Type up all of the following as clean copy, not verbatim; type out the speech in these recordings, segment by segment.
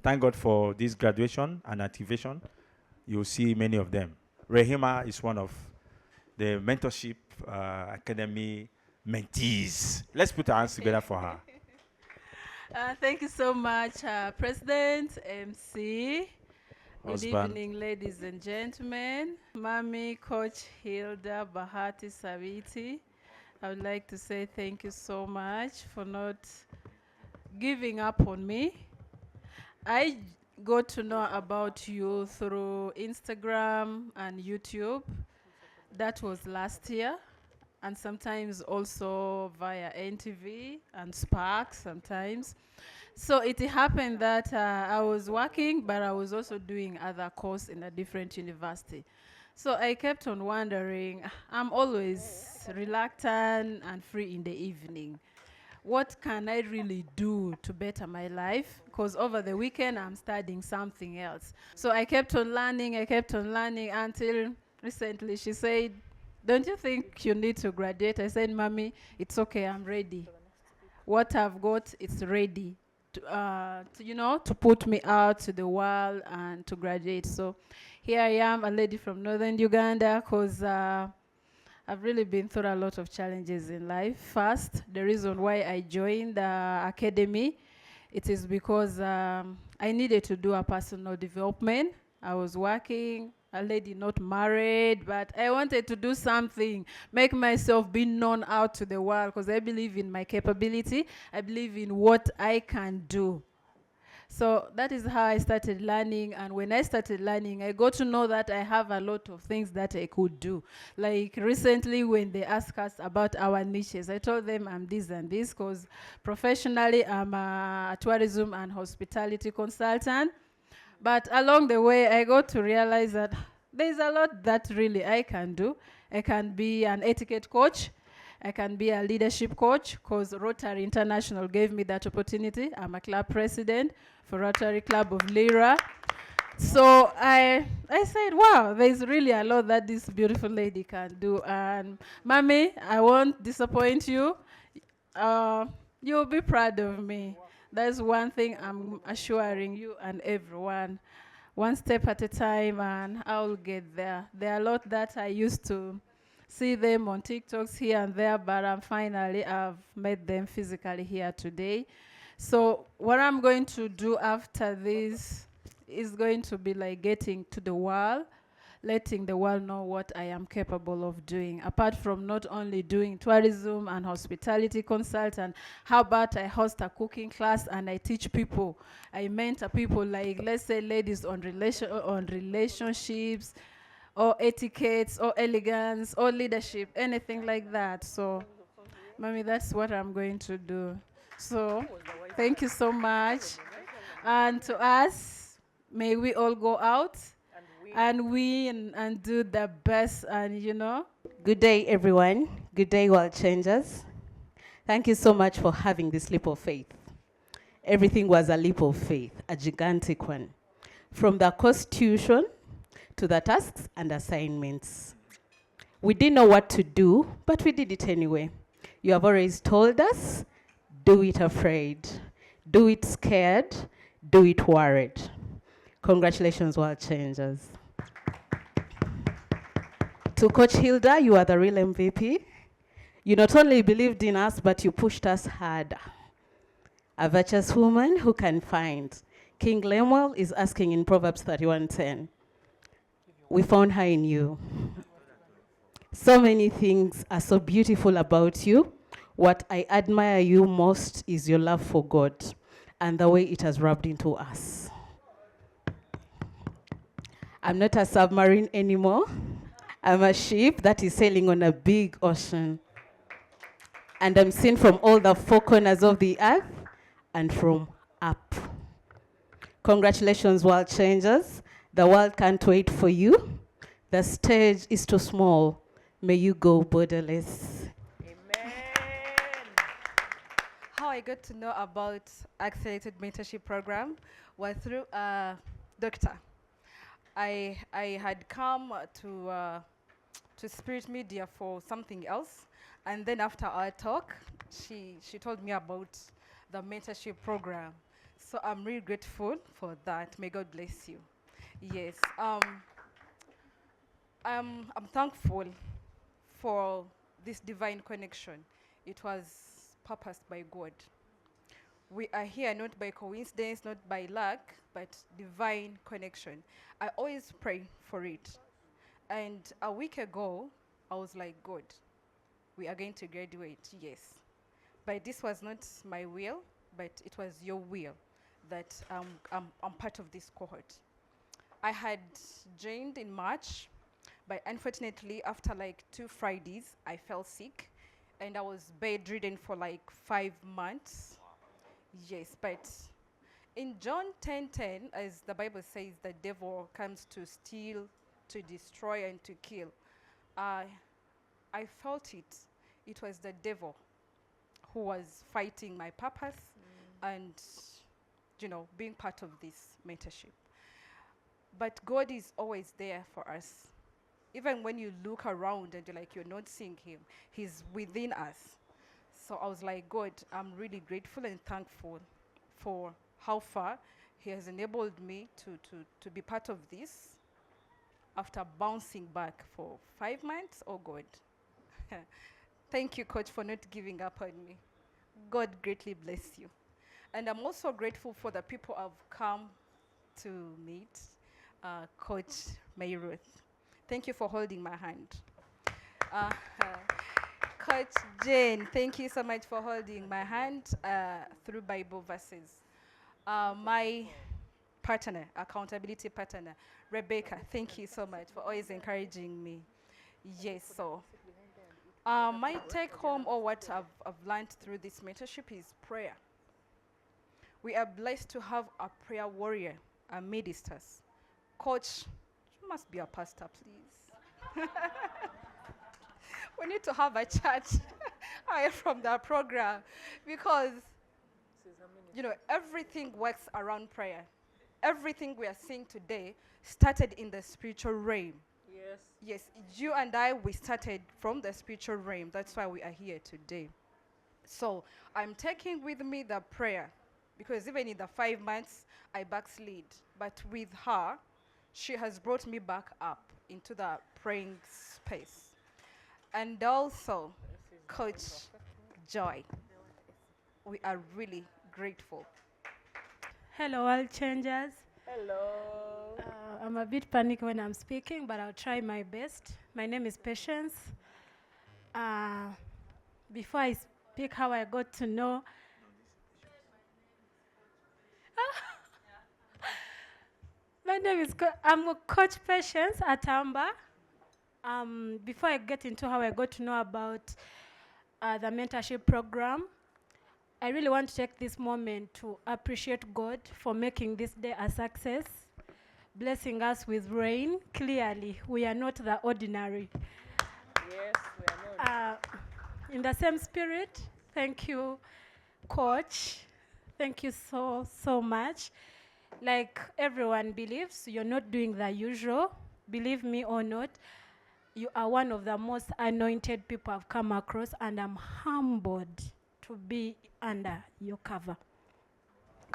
Thank God for this graduation and activation. You'll see many of them. Rehima is one of the mentorship academy mentees. Let's put our hands together for her. Thank you so much, President, MC. Good Husband. evening, ladies and gentlemen. Mommy, Coach Hilda Bahati Sabiti. I would like to say thank you so much for not giving up on me. I got to know about you through Instagram and YouTube. That was last year. And sometimes also via NTV and Spark sometimes. So it happened that I was working, but I was also doing other course in a different university. So I kept on wondering, I'm always reluctant and free in the evening. What can I really do to better my life? Because over the weekend, I'm studying something else. So I kept on learning until recently she said, don't you think you need to graduate? I said, Mommy, it's okay, I'm ready. What I've got, it's ready to put me out to the world and to graduate. So here I am, a lady from northern Uganda, because I've really been through a lot of challenges in life. First, the reason why I joined the academy, it is because I needed to do a personal development. I was working, a lady not married, but I wanted to do something, make myself be known out to the world, because I believe in my capability. I believe in what I can do. So that is how I started learning. And when I started learning, I got to know that I have a lot of things that I could do. Like recently when they asked us about our niches, I told them I'm this and this, because professionally I'm a tourism and hospitality consultant. But along the way, I got to realize that there's a lot that really I can do. I can be an etiquette coach. I can be a leadership coach, because Rotary International gave me that opportunity. I'm a club president for Rotary Club of Lira. So I said, wow, there's really a lot that this beautiful lady can do. And Mommy, I won't disappoint you. Uh, you'll be proud of me. That's one thing I'm assuring you and everyone. One step at a time, and I'll get there. There are a lot that I used to see them on TikToks here and there, but finally I've met them physically here today. So what I'm going to do after this is going to be like getting to the world, letting the world know what I am capable of doing. Apart from not only doing tourism and hospitality consultant, how about I host a cooking class and I teach people, I mentor people, like let's say ladies on relationships, or etiquettes, or elegance, or leadership, anything like that. So, Mommy, that's what I'm going to do. So, thank you so much. And to us, may we all go out and win and do the best, and Good day, everyone. Good day, world changers. Thank you so much for having this leap of faith. Everything was a leap of faith, a gigantic one. From the course tuition to the tasks and assignments. We didn't know what to do, but we did it anyway. You have always told us, do it afraid, do it scared, do it worried. Congratulations, world changers. To Coach Hilda, you are the real MVP. You not only believed in us, but you pushed us harder. A virtuous woman who can find. King Lemuel is asking in Proverbs 31:10. We found her in you. So many things are so beautiful about you. What I admire you most is your love for God and the way it has rubbed into us. I'm not a submarine anymore. I'm a ship that is sailing on a big ocean. And I'm seen from all the four corners of the earth and from up. Congratulations, world changers. The world can't wait for you. The stage is too small. May you go borderless. Amen. How I got to know about accelerated mentorship program was through a doctor. I had come to Spirit Media for something else, and then after our talk, she told me about the mentorship program. So I'm really grateful for that. May God bless you. Yes. I'm thankful for this divine connection. It was purposed by God. We are here not by coincidence, not by luck, but divine connection. I always pray for it. And a week ago, I was like, God, we are going to graduate, yes. But this was not my will, but it was your will that I'm part of this cohort. I had joined in March, but unfortunately, after like 2 Fridays, I fell sick, and I was bedridden for like 5 months. Yes, but in John 10:10, as the Bible says, the devil comes to steal, to destroy, and to kill. I felt it. It was the devil who was fighting my purpose and, being part of this mentorship. But God is always there for us. Even when you look around and you're not seeing him, he's within us. So I was like, God, I'm really grateful and thankful for how far he has enabled me to be part of this after bouncing back for 5 months. Oh, God. Thank you, Coach, for not giving up on me. God greatly bless you. And I'm also grateful for the people I've come to meet, Coach Mayruth. Thank you for holding my hand. Coach Jane, thank you so much for holding my hand through Bible verses. My partner, accountability partner, Rebecca, thank you so much for always encouraging me. Yes, so my take home or what I've learned through this mentorship is prayer. We are blessed to have a prayer warrior, a ministers. Coach, you must be a pastor, please. We need to have a chat from the program because, everything works around prayer. Everything we are seeing today started in the spiritual realm. Yes. Yes, you and I, we started from the spiritual realm. That's why we are here today. So I'm taking with me the prayer because even in the 5 months, I backslid. But with her, she has brought me back up into the praying space. And also, Coach Joy, we are really grateful. Hello, world changers. Hello. I'm a bit panicked when I'm speaking, but I'll try my best. My name is Patience. Before I speak how I got to know, my name is, I'm a Coach Patience at Amba. Before I get into how I got to know about the mentorship program, I really want to take this moment to appreciate God for making this day a success, blessing us with rain. Clearly, we are not the ordinary. Yes, we are not. In the same spirit, thank you, Coach. Thank you so, so much. Like everyone believes, you're not doing the usual. Believe me or not, you are one of the most anointed people I've come across, and I'm humbled to be under your cover.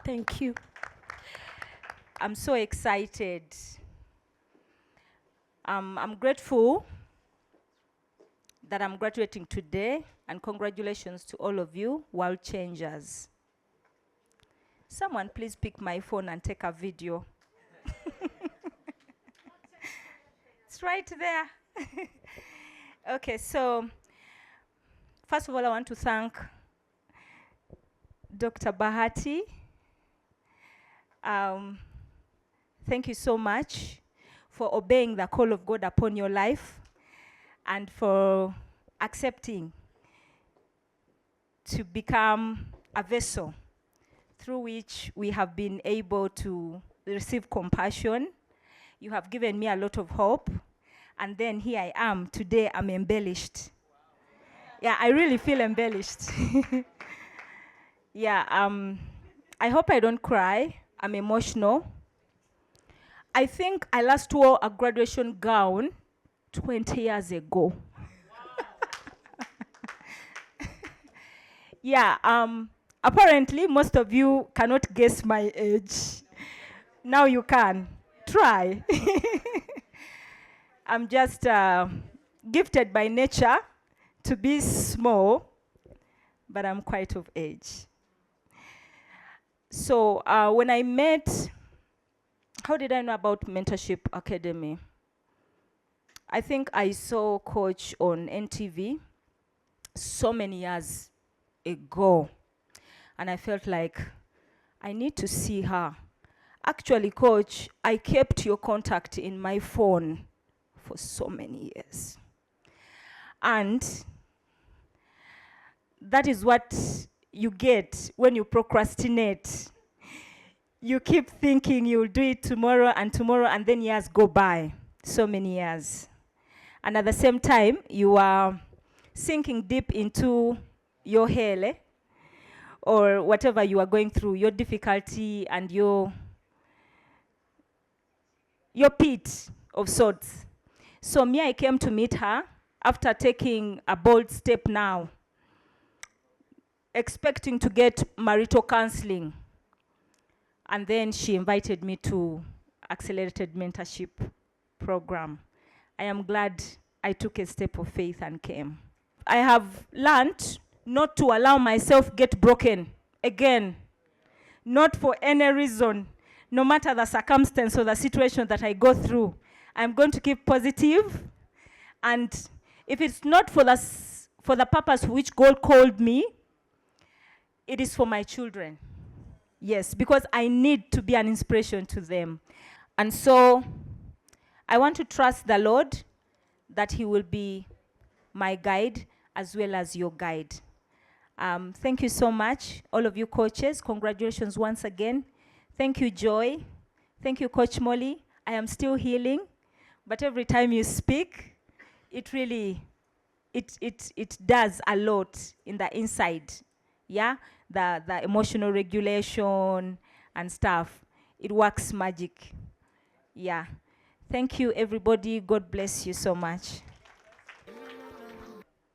Thank you. I'm so excited. I'm grateful that I'm graduating today, and congratulations to all of you, world changers. Someone please pick my phone and take a video. It's right there. Okay, so first of all, I want to thank Dr. Bahati. Thank you so much for obeying the call of God upon your life and for accepting to become a vessel through which we have been able to receive compassion. You have given me a lot of hope. And then here I am. Today I'm embellished. Yeah, I really feel embellished. Yeah, I hope I don't cry. I'm emotional. I think I last wore a graduation gown 20 years ago. Wow. Yeah, Apparently, most of you cannot guess my age. Now you can. Try. I'm just gifted by nature to be small, but I'm quite of age. So when I met, how did I know about Mentorship Academy? I think I saw Coach on NTV so many years ago, and I felt like I need to see her. Actually, Coach, I kept your contact in my phone for so many years. And that is what you get when you procrastinate. You keep thinking you'll do it tomorrow, and then years go by, so many years. And at the same time, you are sinking deep into your hell, or whatever you are going through, your difficulty and your pit of sorts. So me, I came to meet her after taking a bold step now, expecting to get marital counseling. And then she invited me to accelerated mentorship program. I am glad I took a step of faith and came. I have learned not to allow myself get broken again, not for any reason, no matter the circumstance or the situation that I go through. I'm going to keep positive, and if it's not for the purpose for which God called me, it is for my children. Yes, because I need to be an inspiration to them. And so I want to trust the Lord that He will be my guide as well as your guide. Thank you so much, all of you coaches. Congratulations once again. Thank you, Joy. Thank you, Coach Molly. I am still healing, but every time you speak, it really, it does a lot in the inside. Yeah, the emotional regulation and stuff. It works magic. Yeah. Thank you, everybody. God bless you so much.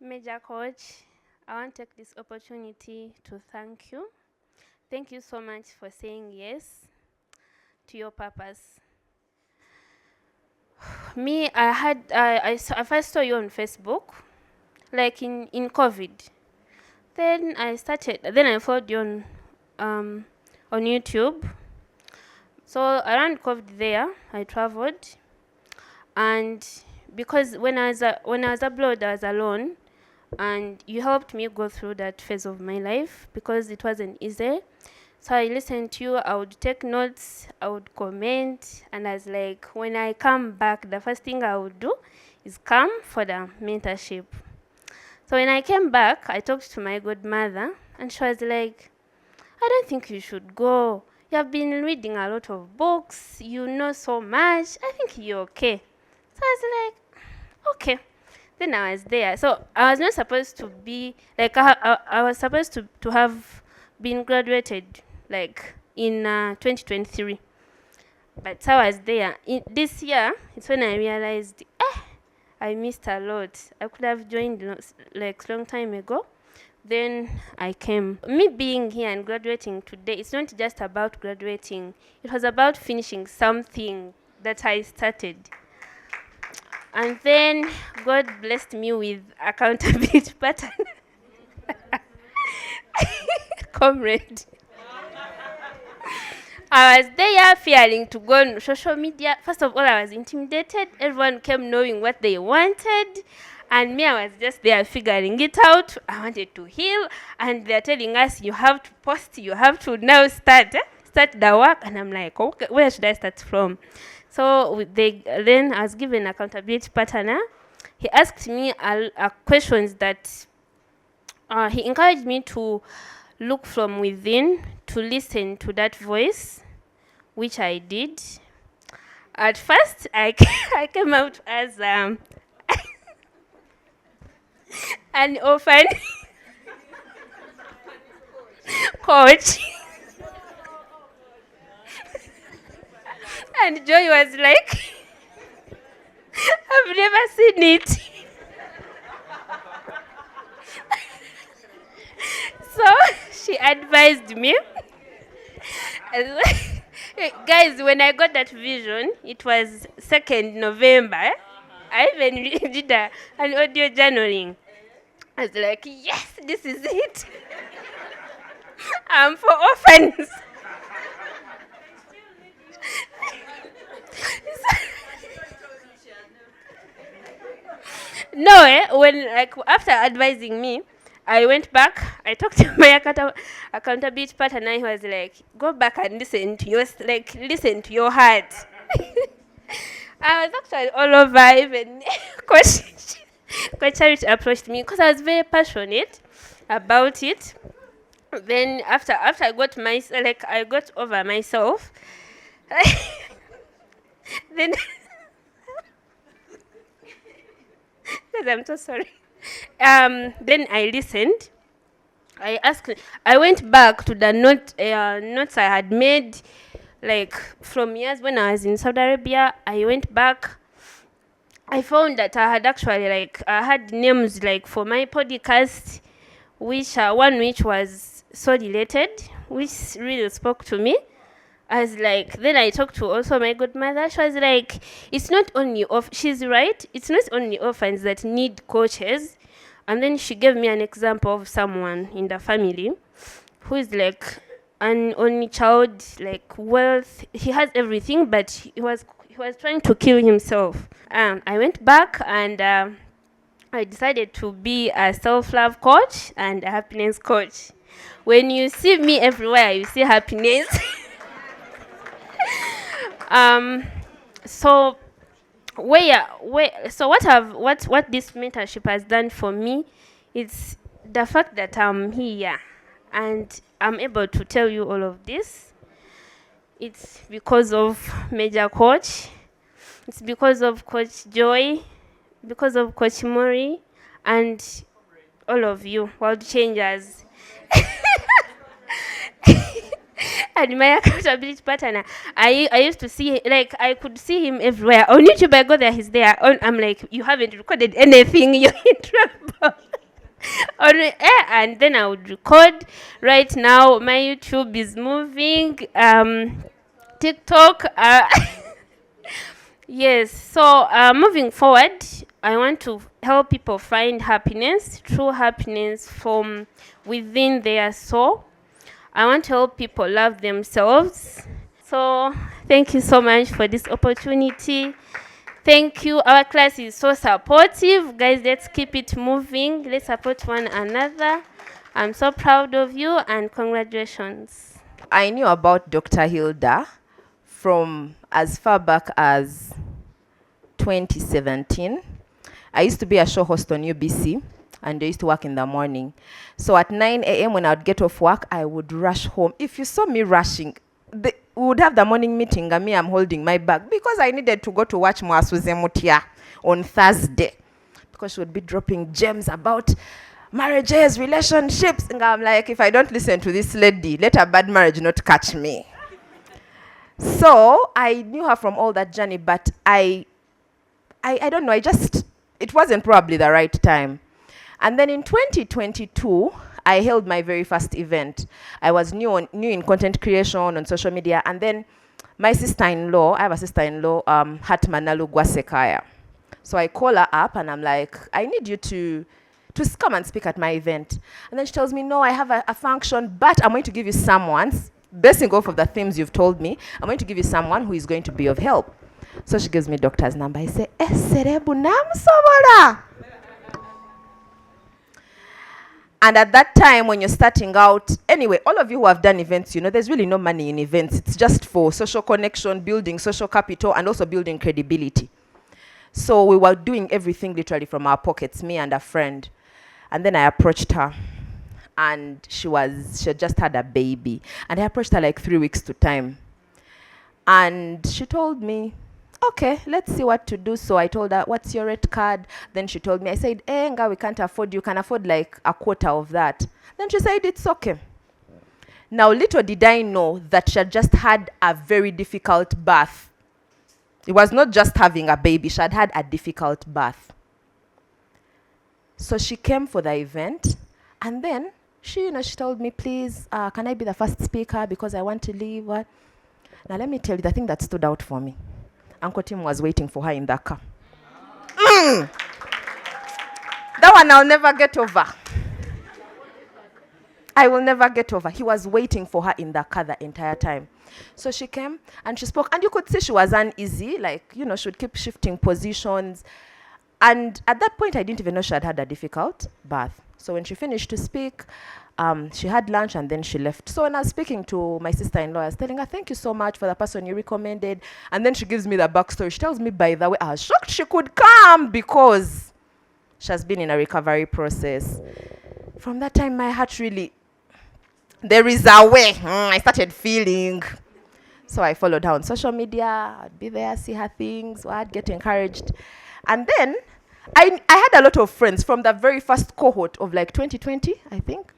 Major Coach, I want to take this opportunity to thank you. Thank you so much for saying yes to your purpose. Me, I first saw you on Facebook, like in COVID. Then I followed you on YouTube. So around COVID there, I traveled, and because when I was abroad, I was alone, and you helped me go through that phase of my life because it wasn't easy. So I listened to you, I would take notes, I would comment, and I was like, when I come back, the first thing I would do is come for the mentorship. So when I came back, I talked to my godmother, and she was like, I don't think you should go. You have been reading a lot of books, you know so much, I think you're okay. So I was like, okay. Then I was there. So I was not supposed to be, like, I was supposed to have been graduated, like, in 2023. But I was there. This year, it's when I realized, I missed a lot. I could have joined, like, long time ago. Then I came. Me being here and graduating today, it's not just about graduating. It was about finishing something that I started. And then God blessed me with accountability pattern. Comrade. I was there fearing to go on social media. First of all, I was intimidated. Everyone came knowing what they wanted. And me, I was just there figuring it out. I wanted to heal. And they're telling us, you have to post, you have to now start the work. And I'm like, okay, where should I start from? So then I was given accountability partner. He asked me questions that he encouraged me to look from within, to listen to that voice, which I did. At first, I came out as an orphan coach. And Joy was like, I've never seen it. So she advised me. Guys, when I got that vision, it was 2nd November. I even did an audio journaling. I was like, yes, this is it. I'm for orphans. No, when like after advising me, I went back. I talked to my accountability partner. He was like, "Go back and listen to listen to your heart." I was actually all over. Even Coach Charity approached me because I was very passionate about it. Then after I got I got over myself. Then I'm so sorry. Then I listened. I went back to the notes I had made, like from years when I was in Saudi Arabia. I went back. I found that I had actually I had names like for my podcast, which which was so related, which really spoke to me. I was like, then I talked to also my godmother. She was like, it's not only she's right. It's not only orphans that need coaches. And then she gave me an example of someone in the family who is like an only child, like wealth. He has everything, but he was trying to kill himself. I went back and I decided to be a self-love coach and a happiness coach. When you see me everywhere, you see happiness. So what this mentorship has done for me is the fact that I'm here and I'm able to tell you all of this. It's because of Major Coach. It's because of Coach Joy, because of Coach Mori, and all of you, world changers. And my accountability partner, I used to see, like, I could see him everywhere. On YouTube, I go there, he's there. I'm like, you haven't recorded anything, you're in trouble. And then I would record. Right now, my YouTube is moving. TikTok. Yes, so moving forward, I want to help people find happiness, true happiness from within their soul. I want to help people love themselves. So thank you so much for this opportunity. Thank you. Our class is so supportive. Guys, let's keep it moving. Let's support one another. I'm so proud of you and congratulations. I knew about Dr. Hilda from as far back as 2017. I used to be a show host on UBC. And I used to work in the morning. So at 9 a.m. when I would get off work, I would rush home. If you saw me rushing, we would have the morning meeting and me, I'm holding my bag because I needed to go to watch Mwasuze Mutia on Thursday because she would be dropping gems about marriages, relationships. And I'm like, if I don't listen to this lady, let a bad marriage not catch me. So I knew her from all that journey, but I don't know, it wasn't probably the right time. And then in 2022, I held my very first event. I was new in content creation on social media. And then my sister-in-law, I have a sister-in-law, Hatmanalu Gwasekaya. So I call her up and I'm like, I need you to come and speak at my event. And then she tells me, no, I have a function, but I'm going to give you someone's, basing off of the themes you've told me, I'm going to give you someone who is going to be of help. So she gives me doctor's number. I say, Serebu namsobola. And at that time, when you're starting out, anyway, all of you who have done events, you know, there's really no money in events. It's just for social connection, building social capital, and also building credibility. So we were doing everything literally from our pockets, me and a friend. And then I approached her, and she had just had a baby. And I approached her like 3 weeks to time. And she told me, okay, let's see what to do. So I told her, what's your rate card? Then she told me, I said, Nga, we can't afford, you can afford like a quarter of that. Then she said, it's okay. Now, little did I know that she had just had a very difficult birth. It was not just having a baby, she had had a difficult birth. So she came for the event, and then She told me, please, can I be the first speaker because I want to leave? What? Now, let me tell you the thing that stood out for me. Uncle Tim was waiting for her in the car. That one I'll never get over. I will never get over. He was waiting for her in the car the entire time. So she came and she spoke, and you could see she was uneasy, like, she would keep shifting positions. And at that point, I didn't even know she had had a difficult birth. So when she finished to speak, she had lunch and then she left. So when I was speaking to my sister-in-law, I was telling her, thank you so much for the person you recommended. And then she gives me the backstory. She tells me, by the way, I was shocked she could come because she has been in a recovery process. From that time, my heart really, there is a way. I started feeling. So I followed her on social media. I'd be there, see her things, I'd get encouraged. And then I had a lot of friends from the very first cohort of like 2020, I think.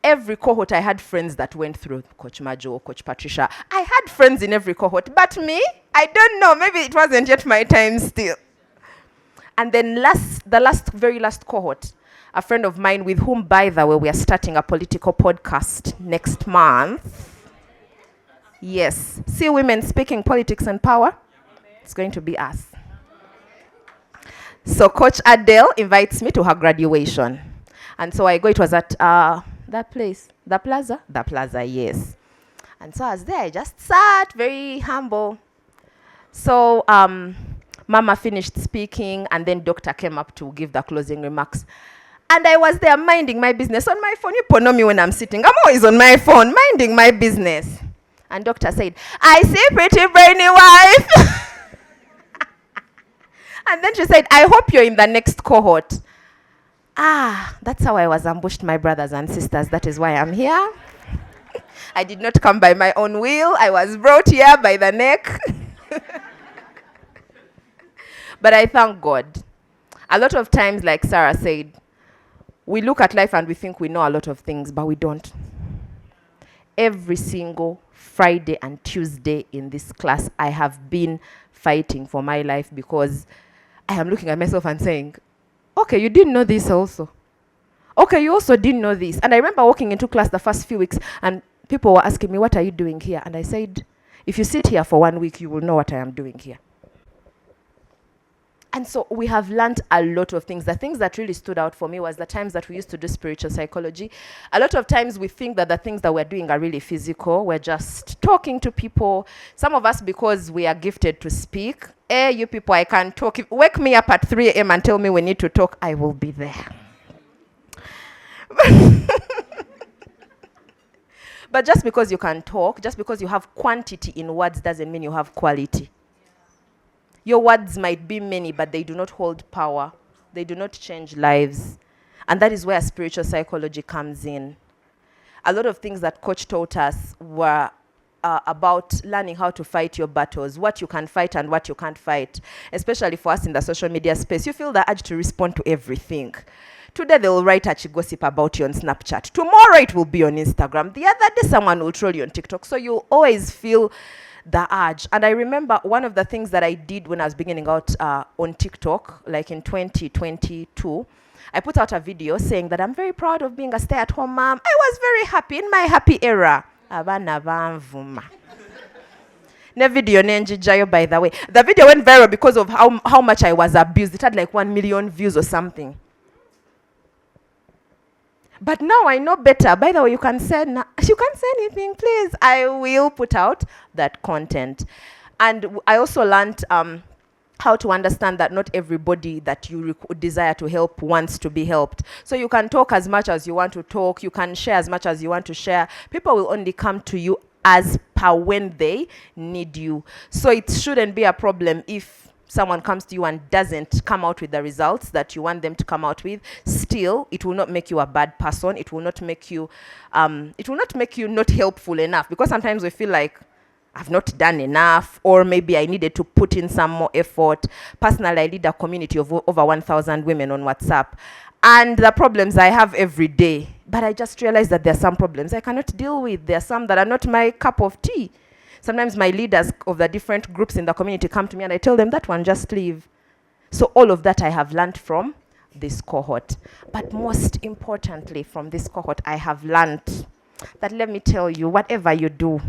Every cohort, I had friends that went through, Coach Majo, Coach Patricia. I had friends in every cohort. But me, I don't know. Maybe it wasn't yet my time still. And then the very last cohort, a friend of mine with whom, by the way, we are starting a political podcast next month. Yes. See women speaking politics and power? It's going to be us. So Coach Adele invites me to her graduation. And so I go, it was at that place, the plaza, yes. And so I was there, I just sat, very humble. So Mama finished speaking, and then Doctor came up to give the closing remarks. And I was there minding my business on my phone. You know me when I'm sitting. I'm always on my phone, minding my business. And Doctor said, I see pretty brainy wife. And then she said, I hope you're in the next cohort. That's how I was ambushed, my brothers and sisters. That is why I'm here. I did not come by my own will. I was brought here by the neck. But I thank God. A lot of times, like Sarah said, we look at life and we think we know a lot of things, but we don't. Every single Friday and Tuesday in this class, I have been fighting for my life because I am looking at myself and saying, okay, you didn't know this also. Okay, you also didn't know this. And I remember walking into class the first few weeks and people were asking me, what are you doing here? And I said, if you sit here for 1 week, you will know what I am doing here. And so we have learned a lot of things. The things that really stood out for me was the times that we used to do spiritual psychology. A lot of times we think that the things that we're doing are really physical. We're just talking to people. Some of us, because we are gifted to speak. You people, I can talk. Wake me up at 3 a.m. and tell me we need to talk. I will be there. But just because you can talk, just because you have quantity in words doesn't mean you have quality. Your words might be many, but they do not hold power. They do not change lives. And that is where spiritual psychology comes in. A lot of things that Coach taught us were about learning how to fight your battles, what you can fight and what you can't fight. Especially for us in the social media space, you feel the urge to respond to everything. Today they will write a gossip about you on Snapchat. Tomorrow it will be on Instagram. The other day someone will troll you on TikTok. So you always feel the urge. And I remember one of the things that I did when I was beginning out on TikTok, like in 2022, I put out a video saying that I'm very proud of being a stay-at-home mom. I was very happy in my happy era. Abana bamvuma. Ne video nenjijayo, by the way. The video went viral because of how much I was abused. It had like 1 million views or something. But now I know better. By the way, you can say anything, please. I will put out that content. And I also learned how to understand that not everybody that you desire to help wants to be helped. So you can talk as much as you want to talk. You can share as much as you want to share. People will only come to you as per when they need you. So it shouldn't be a problem if someone comes to you and doesn't come out with the results that you want them to come out with. Still, it will not make you a bad person. It will not make you not helpful enough, because sometimes we feel like I've not done enough, or maybe I needed to put in some more effort. Personally, I lead a community of over 1,000 women on WhatsApp, and the problems I have every day, but I just realized that there are some problems I cannot deal with. There are some that are not my cup of tea. Sometimes my leaders of the different groups in the community come to me and I tell them, that one, just leave. So all of that I have learned from this cohort. But most importantly, from this cohort, I have learned that, let me tell you, whatever you do,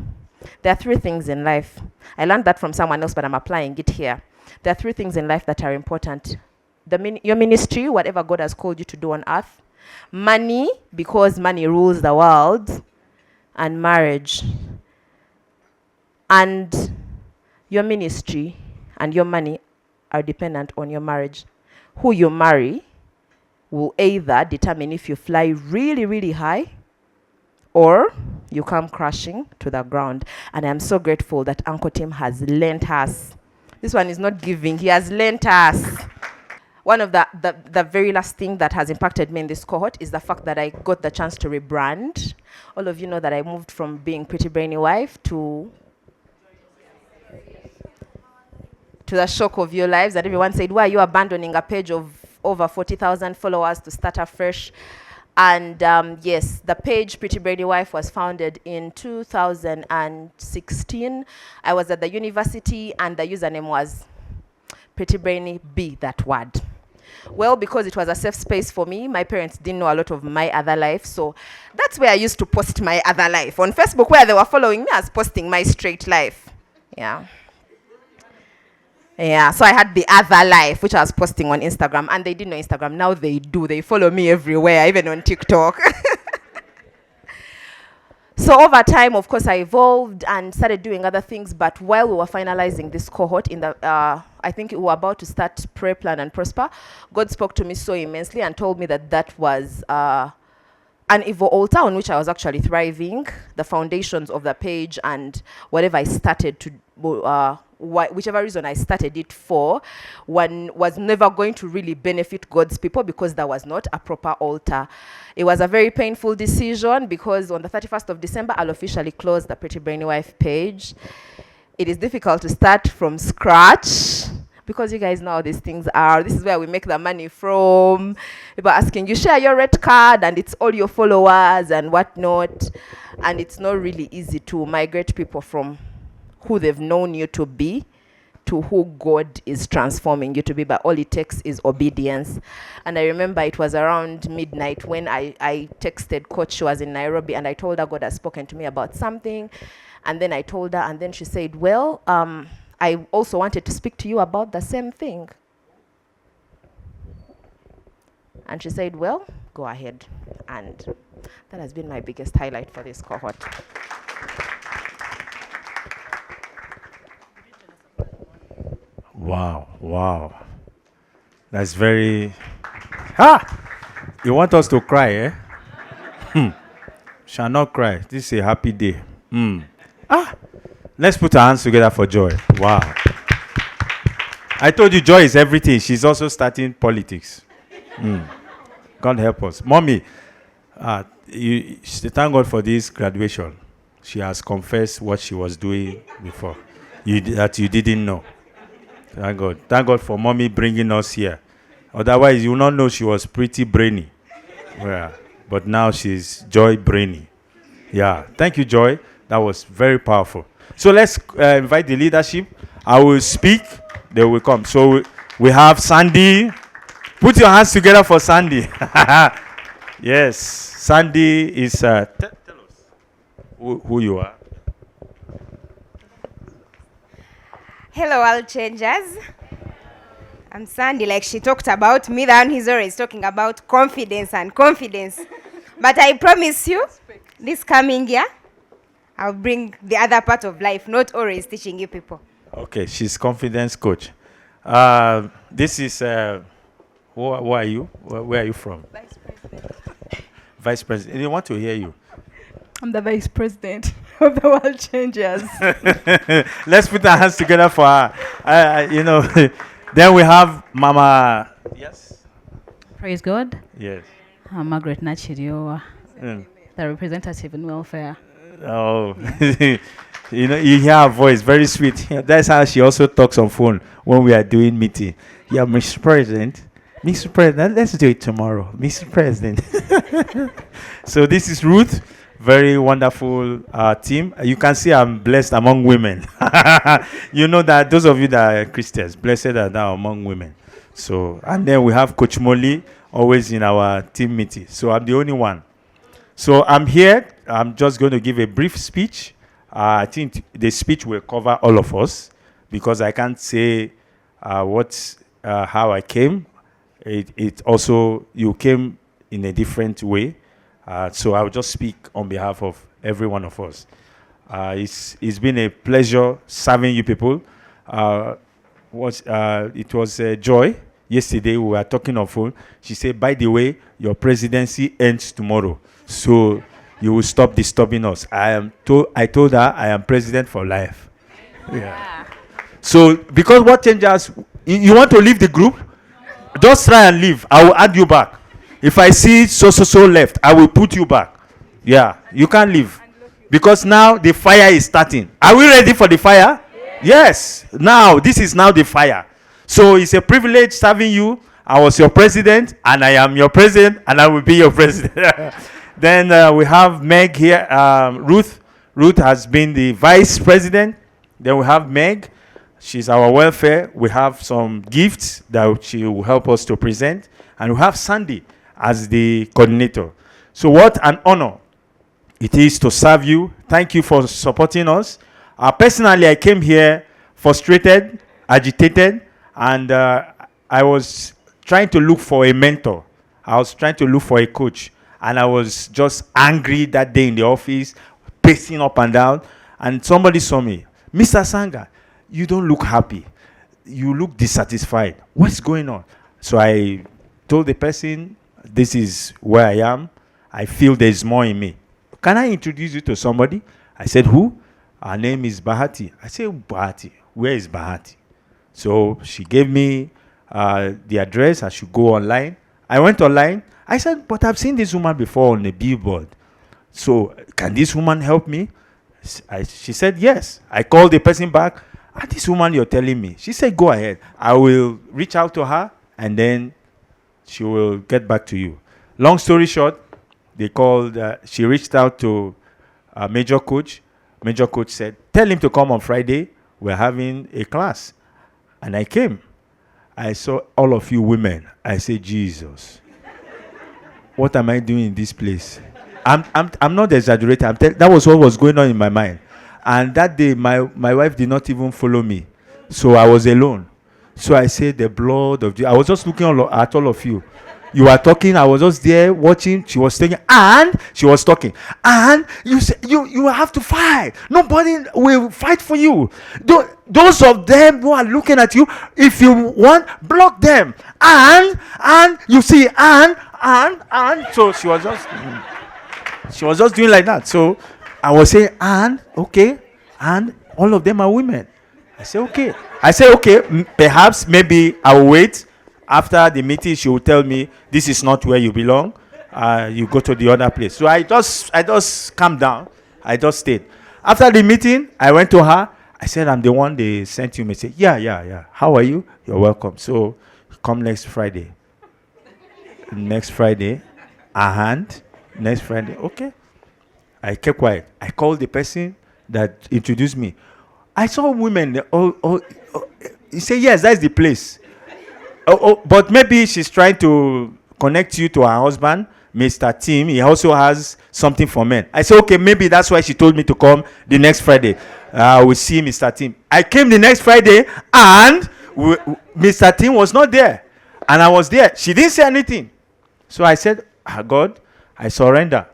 there are three things in life. I learned that from someone else, but I'm applying it here. There are three things in life that are important. Your ministry, whatever God has called you to do on earth. Money, because money rules the world. And marriage. And your ministry and your money are dependent on your marriage. Who you marry will either determine if you fly really, really high or you come crashing to the ground. And I'm so grateful that Uncle Tim has lent us. This one is not giving, he has lent us. One of the very last thing that has impacted me in this cohort is the fact that I got the chance to rebrand. All of you know that I moved from being Pretty Brainy Wife to the shock of your lives. And everyone said, why are you abandoning a page of over 40,000 followers to start afresh? And yes, the page Pretty Brainy Wife was founded in 2016. I was at the university and the username was Pretty Brainy, be that word. Well, because it was a safe space for me, my parents didn't know a lot of my other life, so that's where I used to post my other life. On Facebook, where they were following me, I was posting my straight life. Yeah. Yeah, so I had the other life, which I was posting on Instagram, and they didn't know Instagram. Now they do. They follow me everywhere, even on TikTok. So over time, of course, I evolved and started doing other things. But while we were finalizing this cohort, I think we were about to start Pray, Plan, and Prosper, God spoke to me so immensely and told me that that was an evil altar on which I was actually thriving. The foundations of the page and whatever I started to, whichever reason I started it for, one was never going to really benefit God's people because that was not a proper altar. It was a very painful decision because on the 31st of December, I'll officially close the Pretty Brainy Wife page. It is difficult to start from scratch because you guys know how these things are. This is where we make the money from. People are asking you, share your red card, and it's all your followers and whatnot. And it's not really easy to migrate people from who they've known you to be to who God is transforming you to be, but all it takes is obedience. And I remember it was around midnight when I texted Coach. She was in Nairobi, and I told her God had spoken to me about something. And then I told her, and then she said, well, I also wanted to speak to you about the same thing. And she said, well, go ahead. And that has been my biggest highlight for this cohort. Wow, wow. That's very... You want us to cry, eh? Shall not cry. This is a happy day. Let's put our hands together for Joy. Wow. I told you Joy is everything. She's also starting politics. God help us. Mommy, thank God for this graduation. She has confessed what she was doing before, that you didn't know. Thank God. Thank God for Mommy bringing us here. Otherwise, you will not know she was pretty brainy. Yeah. But now she's Joy Brainy. Yeah. Thank you, Joy. That was very powerful. So let's invite the leadership. I will speak. They will come. So we have Sandy. Put your hands together for Sandy. Yes. Sandy is... tell us who you are. Hello, world changers. I'm Sandy, like she talked about me, then he's always talking about confidence and confidence. But I promise you, this coming year, I'll bring the other part of life, not always teaching you people. Okay, she's confidence coach. This is, who are you? Where are you from? Vice President. Vice President. They want to hear you. I'm the Vice President of the World Changers. Let's put our hands together for her. Then we have Mama. Yes. Praise God. Yes. I'm Margaret Nachiriowa, the representative in welfare. Oh, you hear her voice, very sweet. That's how she also talks on phone when we are doing meeting. Yeah, Mr. President, let's do it tomorrow, Mr. President. So this is Ruth. Very wonderful team. You can see I'm blessed among women. You know that those of you that are Christians, blessed are thou among women. So, and then we have Coach Molly always in our team meeting. So I'm the only one. So I'm here. I'm just going to give a brief speech. I think the speech will cover all of us because I can't say how I came. It also, you came in a different way. So I'll just speak on behalf of every one of us. It's been a pleasure serving you people. It was a joy. Yesterday we were talking on phone. She said, by the way, your presidency ends tomorrow. So you will stop disturbing us. I told her I am president for life. Yeah. So because what changes, you want to leave the group? Just try and leave. I will add you back. If I see so left, I will put you back. Yeah, you can't leave. Because now the fire is starting. Are we ready for the fire? Yes. Now, this is now the fire. So it's a privilege serving you. I was your president, and I am your president, and I will be your president. Then we have Meg here. Ruth. Ruth has been the vice president. Then we have Meg. She's our welfare. We have some gifts that she will help us to present. And we have Sandy as the coordinator. So what an honor it is to serve you. Thank you for supporting us. Personally, I came here frustrated, agitated, and I was trying to look for a mentor. I was trying to look for a coach. And I was just angry that day in the office, pacing up and down. And somebody saw me. Mr. Sanga, you don't look happy. You look dissatisfied. What's going on? So I told the person, this is where I am. I feel there's more in me. Can I introduce you to somebody? I said, who? Her name is Bahati. I said, Bahati. Where is Bahati? So she gave me the address. I should go online. I went online. I said, but I've seen this woman before on a billboard. So can this woman help me? She said, yes. I called the person back. This woman you're telling me. She said, go ahead. I will reach out to her, and then she will get back to you. Long story short, she reached out to Major Coach. Major Coach said, tell him to come on Friday. We're having a class. And I came. I saw all of you women. I said, Jesus, what am I doing in this place? I'm not exaggerating. That was what was going on in my mind. And that day, my wife did not even follow me. So I was alone. So I said, the blood of Jesus. I was just looking at all of you. You were talking. I was just there watching. She was saying, and she was talking. And you have to fight. Nobody will fight for you. Those of them who are looking at you, if you want, block them. And you see, and. So she was just doing like that. So I was saying, and okay, and all of them are women. I said, okay. Perhaps, maybe I will wait. After the meeting, she will tell me, this is not where you belong. You go to the other place. So I just calmed down. I just stayed. After the meeting, I went to her. I said, I'm the one they sent you. She said, yeah. How are you? You're welcome. So come next Friday. Next Friday. Next Friday. Okay. I kept quiet. I called the person that introduced me. I saw women. He said, yes, that's the place. But maybe she's trying to connect you to her husband, Mr. Tim. He also has something for men. I said, okay, maybe that's why she told me to come the next Friday. We'll see Mr. Tim. I came the next Friday, and Mr. Tim was not there. And I was there. She didn't say anything. So I said, God, I surrender.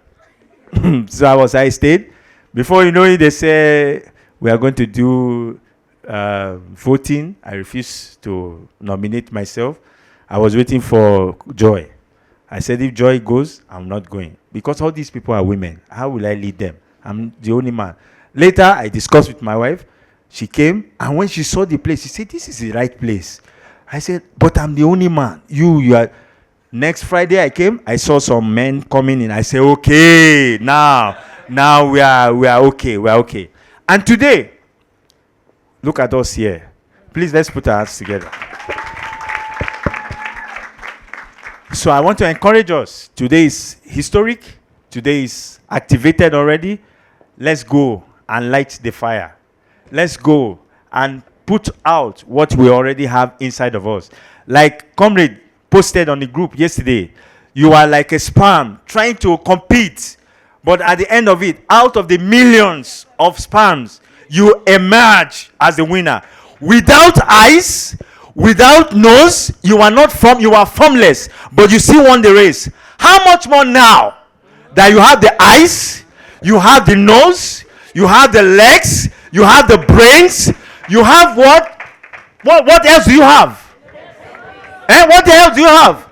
So I stayed. Before you know it, they say, we are going to do voting. I refused to nominate myself. I was waiting for Joy. I said, if Joy goes, I'm not going. Because all these people are women. How will I lead them? I'm the only man. Later, I discussed with my wife. She came, and when she saw the place, she said, this is the right place. I said, but I'm the only man. You are. Next Friday, I came. I saw some men coming in. I said, okay, now we are okay. We are okay. And today, look at us here. Please, let's put our hands together. So I want to encourage us. Today is historic. Today is activated already. Let's go and light the fire. Let's go and put out what we already have inside of us. Like Comrade posted on the group yesterday. You are like a sperm trying to compete, but at the end of it, out of the millions of sperms, you emerge as the winner. Without eyes, without nose, you are formless, but you still won the race. How much more now that you have the eyes, you have the nose, you have the legs, you have the brains, you have what? What else do you have? What else do you have?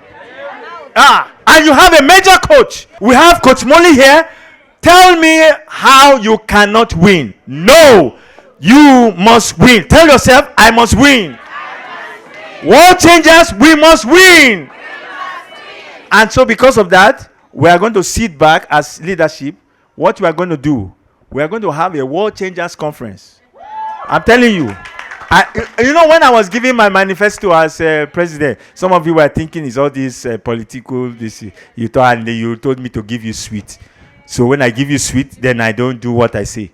And you have a major coach. We have Coach Molly here. Tell me how you cannot win. No, you must win. Tell yourself, I must win. World changers, we must win. And so because of that, we are going to sit back as leadership. What we are going to do, we are going to have a World Changers Conference. I'm telling you. When I was giving my manifesto as president, some of you were thinking it's all this political, you told me to give you sweet. So when I give you sweet, then I don't do what I say.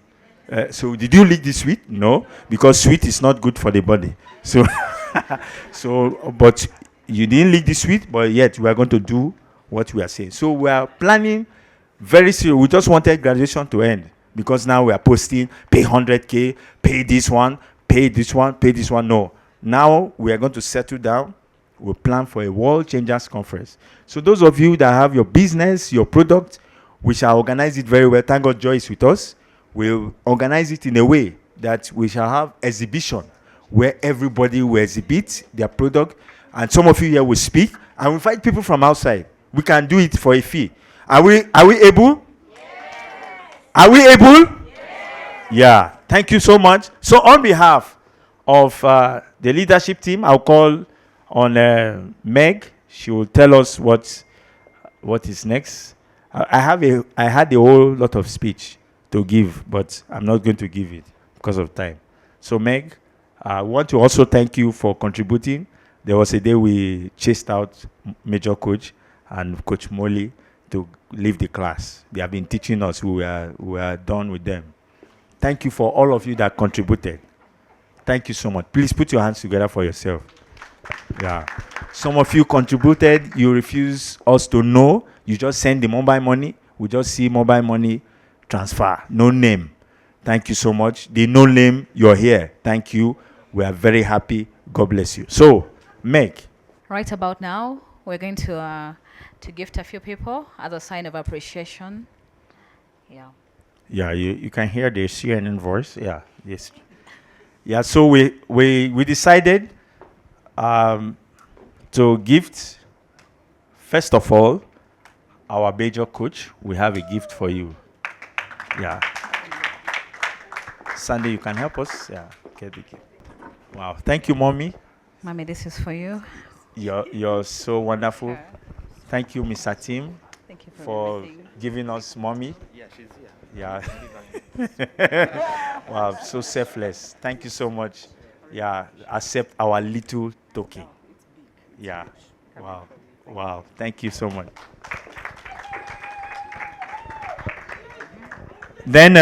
So did you lick the sweet? No, because sweet is not good for the body. So, but you didn't lick the sweet, but yet we are going to do what we are saying. So we are planning very serious. We just wanted graduation to end because now we are posting, pay 100K, pay this one, pay this one, pay this one. No. Now we are going to settle down. We'll plan for a World Changers Conference. So those of you that have your business, your product, we shall organize it very well. Thank God Joy is with us. We'll organize it in a way that we shall have exhibition where everybody will exhibit their product. And some of you here will speak. And we invite people from outside. We can do it for a fee. Are we able? Yes. Are we able? Yes. Yeah. Thank you so much. So on behalf of the leadership team, I'll call on Meg. She will tell us what is next. I had a whole lot of speech to give, but I'm not going to give it because of time. So Meg, I want to also thank you for contributing. There was a day we chased out Major Coach and Coach Molly to leave the class. They have been teaching us. We are done with them. Thank you for all of you that contributed. Thank you so much. Please put your hands together for yourself. Yeah. Some of you contributed. You refuse us to know. You just send the mobile money. We just see mobile money transfer. No name. Thank you so much. The no name, you're here. Thank you. We are very happy. God bless you. So, Meg. Right about now, we're going to gift a few people as a sign of appreciation. Yeah. Yeah, you can hear the CNN voice. Yeah, yes. Yeah, so we decided to gift, first of all, our major coach. We have a gift for you. Yeah. Sandy, you can help us. Yeah, get the gift. Wow, thank you, Mommy. Mommy, this is for you. You're so wonderful. Thank you, Mr. Tim, thank you for giving us Mommy. Yeah, she's here. Yeah. Wow, so selfless. Thank you so much. Yeah, accept our little token. Yeah. Wow. Wow. Thank you so much. Then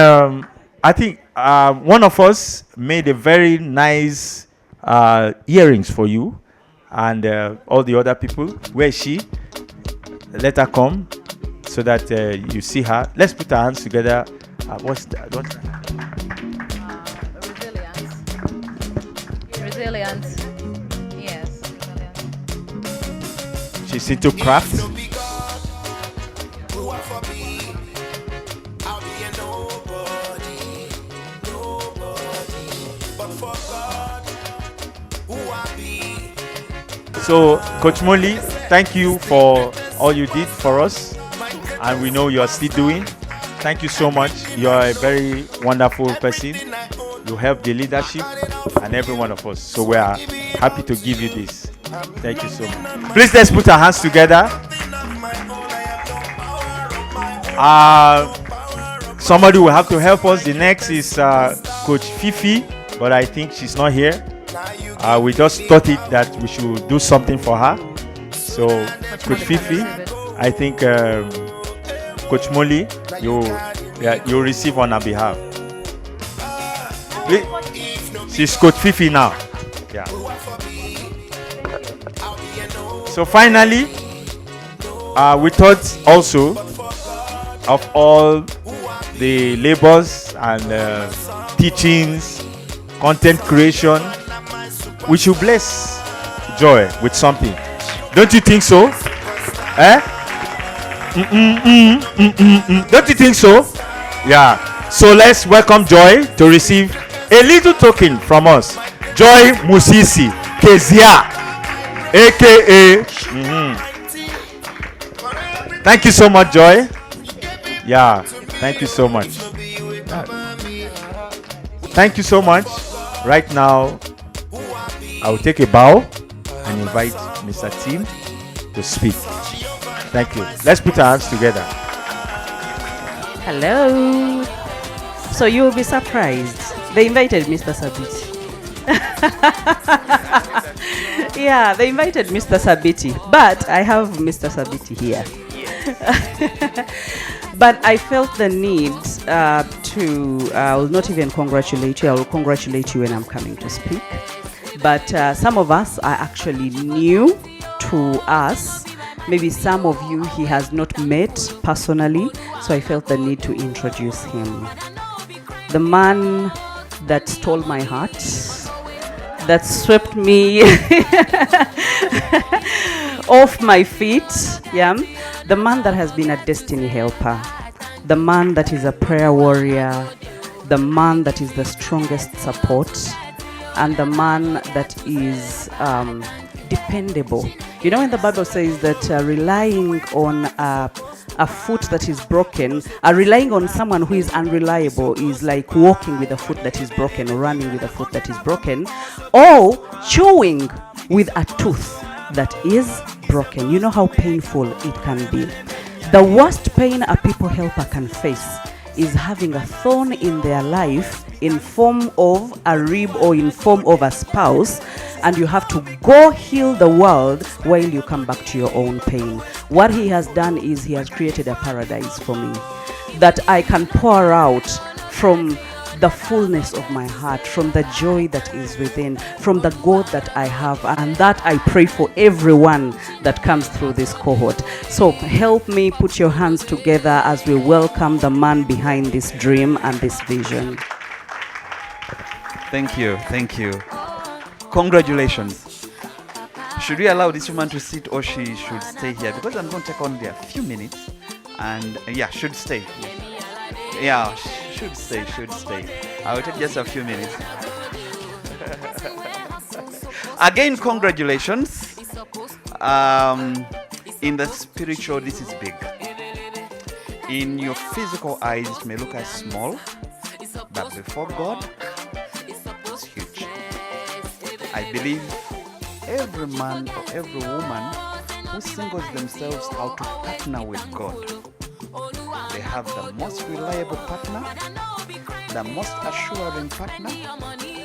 I think one of us made a very nice earrings for you, and all the other people. Where is she? Let her come so that you see her. Let's put our hands together. What's that? Resilience. Yes. Resilience. She's into crafts. So, Coach Molly, thank you for all you did for us, and we know you are still doing. Thank you so much. You are a very wonderful person. You help the leadership and every one of us. So we are happy to give you this. Thank you so much. Please let's put our hands together. Somebody will have to help us. The next is Coach Fifi, but I think she's not here. We just thought it that we should do something for her. So, Coach Fifi, I think Coach Molly, you receive on our behalf. She's Coach Fifi now. Yeah. So finally, we thought also of all the labors and teachings, content creation. We should bless Joy with something. Don't you think so? Eh? Don't you think so? Yeah. So let's welcome Joy to receive a little token from us. Joy Musisi Kezia, aka. Thank you so much, Joy. Yeah. Thank you so much. Thank you so much. Right now, I will take a bow and invite Mr. Tim to speak. Thank you. Let's put our hands together. Hello. So you will be surprised. They invited Mr. Sabiti. Yeah, they invited Mr. Sabiti, but I have Mr. Sabiti here. But I felt the need I will not even congratulate you. I will congratulate you when I'm coming to speak. But some of us are actually new to us. Maybe some of you he has not met personally, so I felt the need to introduce him. The man that stole my heart, that swept me off my feet, yeah. The man that has been a destiny helper, the man that is a prayer warrior, the man that is the strongest support, and the man that is dependable. You know, when the Bible says that relying on a foot that is broken, relying on someone who is unreliable is like walking with a foot that is broken, or running with a foot that is broken, or chewing with a tooth that is broken. You know how painful it can be. The worst pain a people helper can face is having a thorn in their life in form of a rib or in form of a spouse, and you have to go heal the world while you come back to your own pain. What he has done is he has created a paradise for me that I can pour out from the fullness of my heart, from the joy that is within, from the God that I have, and that I pray for everyone that comes through this cohort. So help me put your hands together as we welcome the man behind this dream and this vision. Thank you, thank you. Congratulations. Should we allow this woman to sit, or she should stay here? Because I'm going to take only a few minutes, and yeah, should stay. Yeah, should stay. I will take just a few minutes. Again, congratulations. In the spiritual, this is big. In your physical eyes, it may look as small, but before God, it's huge. I believe every man or every woman who singles themselves out to partner with God, they have the most reliable partner, the most assuring partner,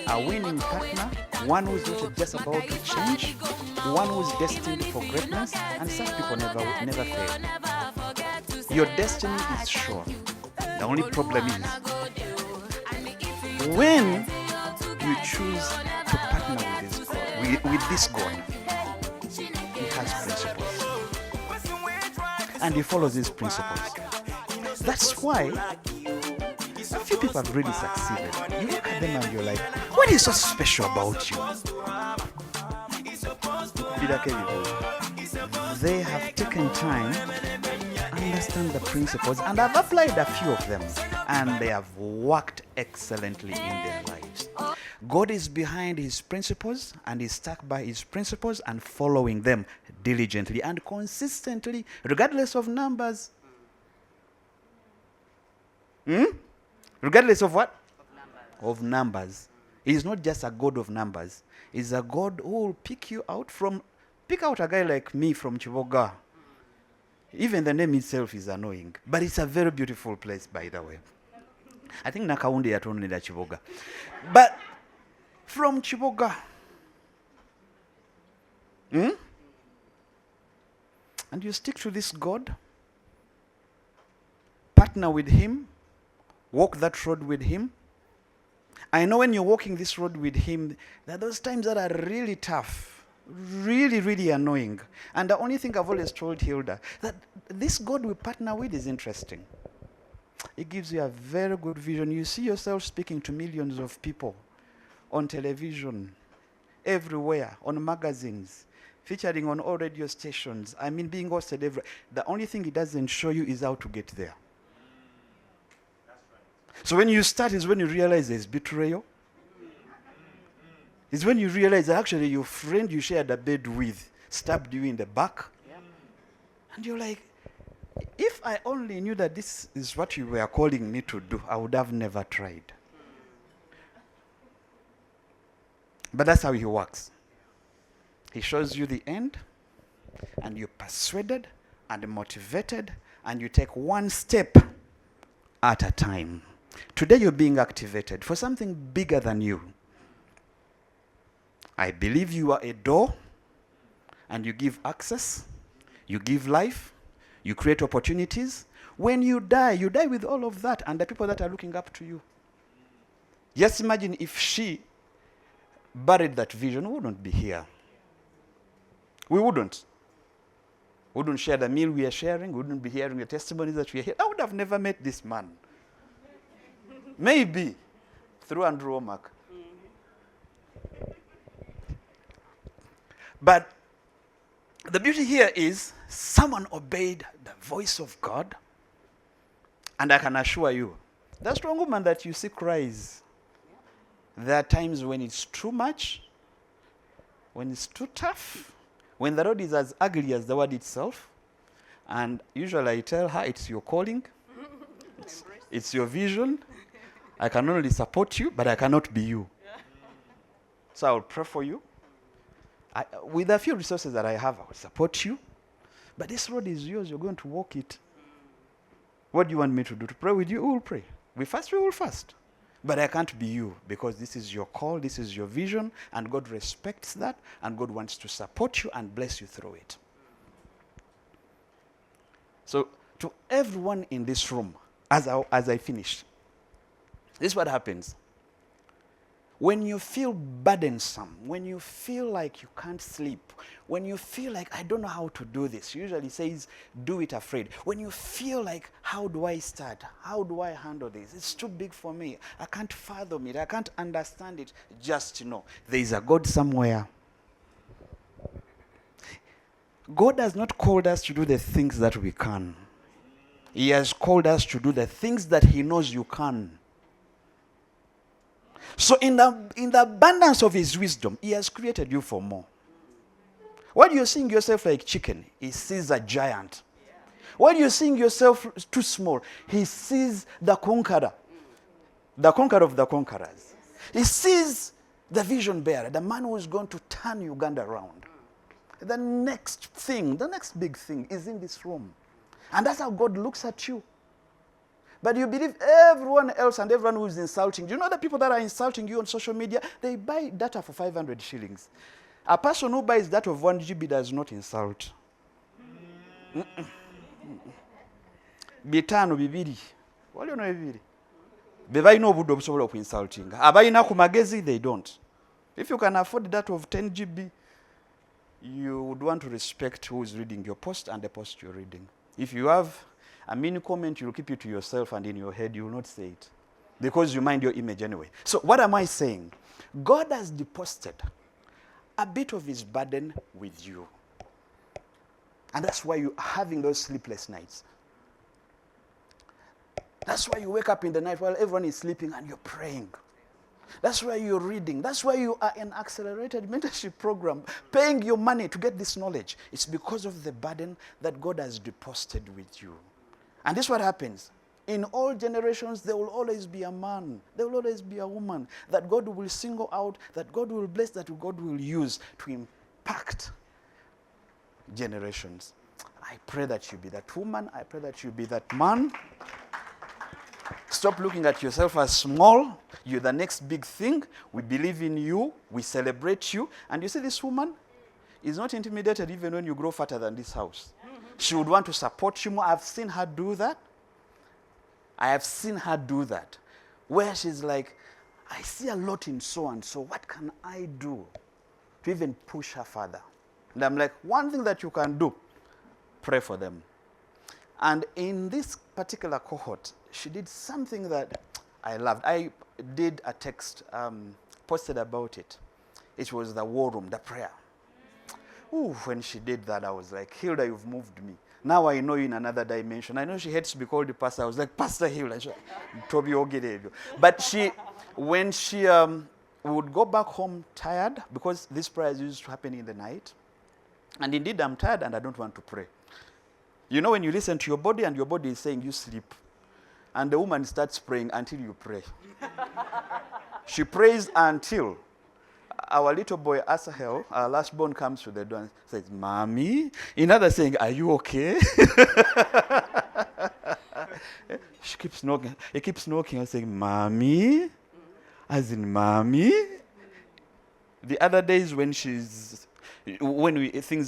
a winning partner, one who's not just about to change, one who's destined for greatness, and such people never fail. Your destiny is sure. The only problem is when you choose to partner with this God, he has principles, and he follows these principles. That's why a few people have really succeeded. You look at them and you're like, what is so special about you? They have taken time to understand the principles, and I've applied a few of them, and they have worked excellently in their lives. God is behind his principles, and he's stuck by his principles and following them diligently and consistently, regardless of numbers. Regardless of what? Of numbers. He's not just a God of numbers. He's a God who will pick out a guy like me from Kyambogo. Even the name itself is annoying. But it's a very beautiful place, by the way. I think Nakaundi yatonda Kyambogo. But from Kyambogo. And you stick to this God. Partner with him. Walk that road with him. I know when you're walking this road with him, there are those times that are really tough. Really, really annoying. And the only thing I've always told Hilda, that this God we partner with is interesting. It gives you a very good vision. You see yourself speaking to millions of people on television, everywhere, on magazines, featuring on all radio stations. I mean, being hosted everywhere. The only thing it doesn't show you is how to get there. So when you start is when you realize there's betrayal. It's when you realize that actually your friend you shared a bed with stabbed you in the back. And you're like, if I only knew that this is what you were calling me to do, I would have never tried. But that's how he works. He shows you the end, and you're persuaded and motivated, and you take one step at a time. Today you're being activated for something bigger than you. I believe you are a door, and you give access, you give life, you create opportunities. When you die with all of that and the people that are looking up to you. Just imagine if she buried that vision, we wouldn't be here. We wouldn't. We wouldn't share the meal we are sharing. We wouldn't be hearing the testimonies that we are hearing. I would have never met this man. Maybe through Andrew Womack. But the beauty here is someone obeyed the voice of God. And I can assure you, the strong woman that you see cries. There are times when it's too much, when it's too tough, when the road is as ugly as the word itself. And usually I tell her, it's your calling, it's your vision. I can only support you, but I cannot be you. So I will pray for you. With a few resources that I have, I will support you. But this road is yours. You're going to walk it. What do you want me to do? To pray with you? We will pray. We will fast. But I can't be you, because this is your call, this is your vision, and God respects that, and God wants to support you and bless you through it. So, to everyone in this room, as I finish, this is what happens. When you feel burdensome, when you feel like you can't sleep, when you feel like, I don't know how to do this, usually says, do it afraid. When you feel like, how do I start? How do I handle this? It's too big for me. I can't fathom it. I can't understand it. Just know, there is a God somewhere. God has not called us to do the things that we can. He has called us to do the things that He knows you can. So in the abundance of His wisdom, He has created you for more. When you're seeing yourself like chicken, He sees a giant. When you're seeing yourself too small, He sees the conqueror of the conquerors. He sees the vision bearer, the man who is going to turn Uganda around. The next thing, the next big thing is in this room. And that's how God looks at you. But you believe everyone else and everyone who is insulting. Do you know the people that are insulting you on social media? They buy data for 500 shillings. A person who buys that of 1 GB does not insult. Bitano bibiri. Wali ono bibiri. Bebayina obudde obusobola okuinsultinga. Abayina ku magezi, they don't. If you can afford that of 10 GB, you would want to respect who is reading your post and the post you're reading. If you have a mini comment, you'll keep it to yourself, and in your head, you will not say it. Because you mind your image anyway. So what am I saying? God has deposited a bit of His burden with you. And that's why you're having those sleepless nights. That's why you wake up in the night while everyone is sleeping and you're praying. That's why you're reading. That's why you are in accelerated mentorship program, paying your money to get this knowledge. It's because of the burden that God has deposited with you. And this is what happens. In all generations, there will always be a man, there will always be a woman that God will single out, that God will bless, that God will use to impact generations. I pray that you be that woman. I pray that you be that man. Stop looking at yourself as small. You're the next big thing. We believe in you. We celebrate you. And you see, this woman is not intimidated even when you grow fatter than this house. She would want to support you more. I've seen her do that. I have seen her do that. Where she's like, I see a lot in so and so. What can I do to even push her further. And I'm like, one thing that you can do, pray for them. And in this particular cohort, she did something that I loved. I did a text, posted about it. It was the war room, the prayer. Ooh, when she did that, I was like, Hilda, you've moved me. Now I know you in another dimension. I know she hates to be called the pastor. I was like, Pastor Hilda. Toby Ogedevio. But when she would go back home tired, because this prayer used to happen in the night, and indeed I'm tired and I don't want to pray. You know when you listen to your body and your body is saying you sleep, and the woman starts praying until you pray. She prays until our little boy Asahel, our last born, comes to the door and says, Mommy. In other saying, are you okay? She keeps knocking. He keeps knocking and saying, Mommy. As in, Mommy. The other days when things